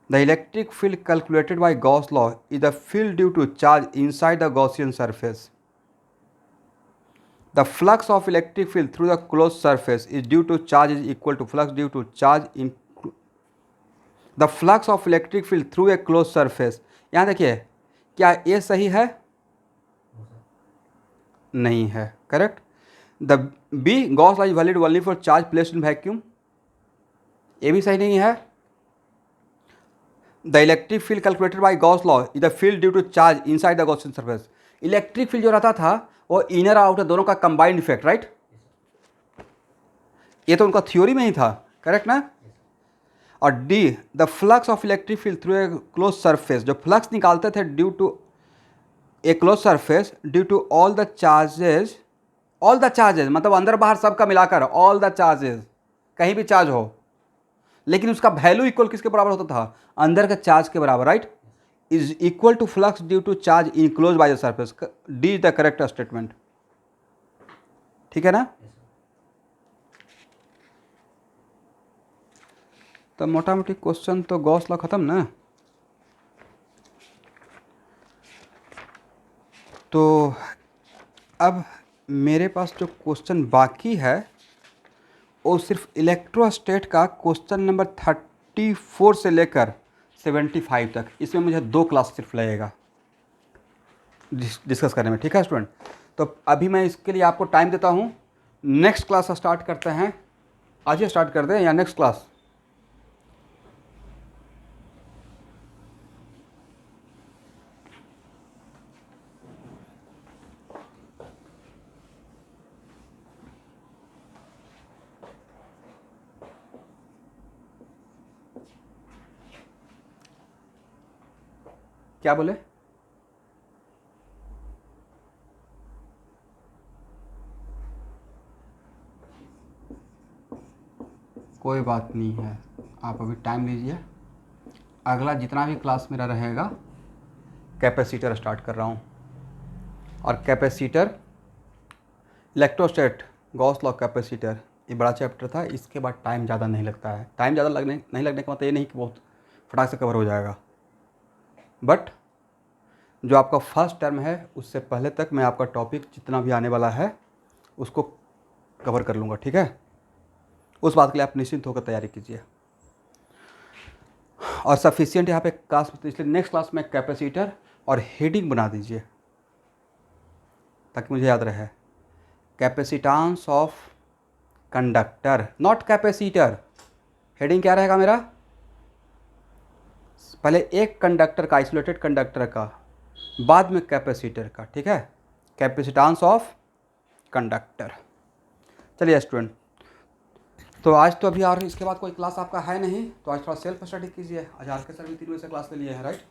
The electric field calculated by Gauss law is the field due to charge inside the Gaussian surface. The flux of electric field through the closed surface is due to charge is equal to flux due to charge in the flux of electric field through a closed surface. यहाँ देखिए, क्या ये सही है? नहीं है. Correct. The B Gauss law is valid only for charge placed in vacuum. ये भी सही नहीं है. The electric field calculated by Gauss law is the field due to charge inside the Gaussian surface. Electric field जो रहता था वो इनर आउटर दोनों का कंबाइंड इफेक्ट, राइट. ये तो उनका थ्योरी में ही था. करेक्ट ना. और D the flux of electric field through a close surface. जो फ्लक्स निकालते थे due to a close surface due to all the charges मतलब अंदर बाहर सबका मिलाकर ऑल द चार्जेस, कहीं भी चार्ज हो, लेकिन उसका वैल्यू इक्वल किसके बराबर होता था? अंदर के चार्ज के बराबर, right. Is equal to flux due to charge enclose by the surface. D is the correct statement. ठीक है ना. तो मोटा मोटी क्वेश्चन तो गॉस लॉ खत्म ना. तो अब मेरे पास जो क्वेश्चन बाकी है वो सिर्फ इलेक्ट्रोस्टेट का क्वेश्चन नंबर 34 से लेकर 75 तक. इसमें मुझे 2 क्लास सिर्फ लगेगा डिस्कस करने में. ठीक है स्टूडेंट. तो अभी मैं इसके लिए आपको टाइम देता हूँ. नेक्स्ट क्लास स्टार्ट करते हैं. आज ही स्टार्ट कर दें या नेक्स्ट क्लास? क्या बोले? कोई बात नहीं है, आप अभी टाइम लीजिए. अगला जितना भी क्लास मेरा रहेगा कैपेसिटर स्टार्ट कर रहा हूँ. और कैपेसिटर, इलेक्ट्रोस्टेट, गॉस लॉ, कैपेसिटर, ये बड़ा चैप्टर था. इसके बाद टाइम ज़्यादा नहीं लगता है. टाइम ज़्यादा नहीं लगने का मतलब ये नहीं कि बहुत फटाक से कवर हो जाएगा. बट जो आपका फर्स्ट टर्म है उससे पहले तक मैं आपका टॉपिक जितना भी आने वाला है उसको कवर कर लूँगा. ठीक है. उस बात के लिए आप निश्चिंत होकर तैयारी कीजिए. और सफिशिएंट यहाँ पे क्लास, इसलिए नेक्स्ट क्लास में कैपेसिटर और हेडिंग बना दीजिए ताकि मुझे याद रहे. Capacitance of conductor, not capacitor. Heading क्या रहेगा मेरा? पहले एक कंडक्टर का, आइसोलेटेड कंडक्टर का, बाद में कैपेसिटर का. ठीक है. Capacitance of conductor. चलिए स्टूडेंट, तो आज तो अभी और इसके बाद कोई क्लास आपका है नहीं, तो आज थोड़ा सेल्फ स्टडी कीजिए. आज आर के सर भी 3 बजे से क्लास ले लिए हैं, राइट.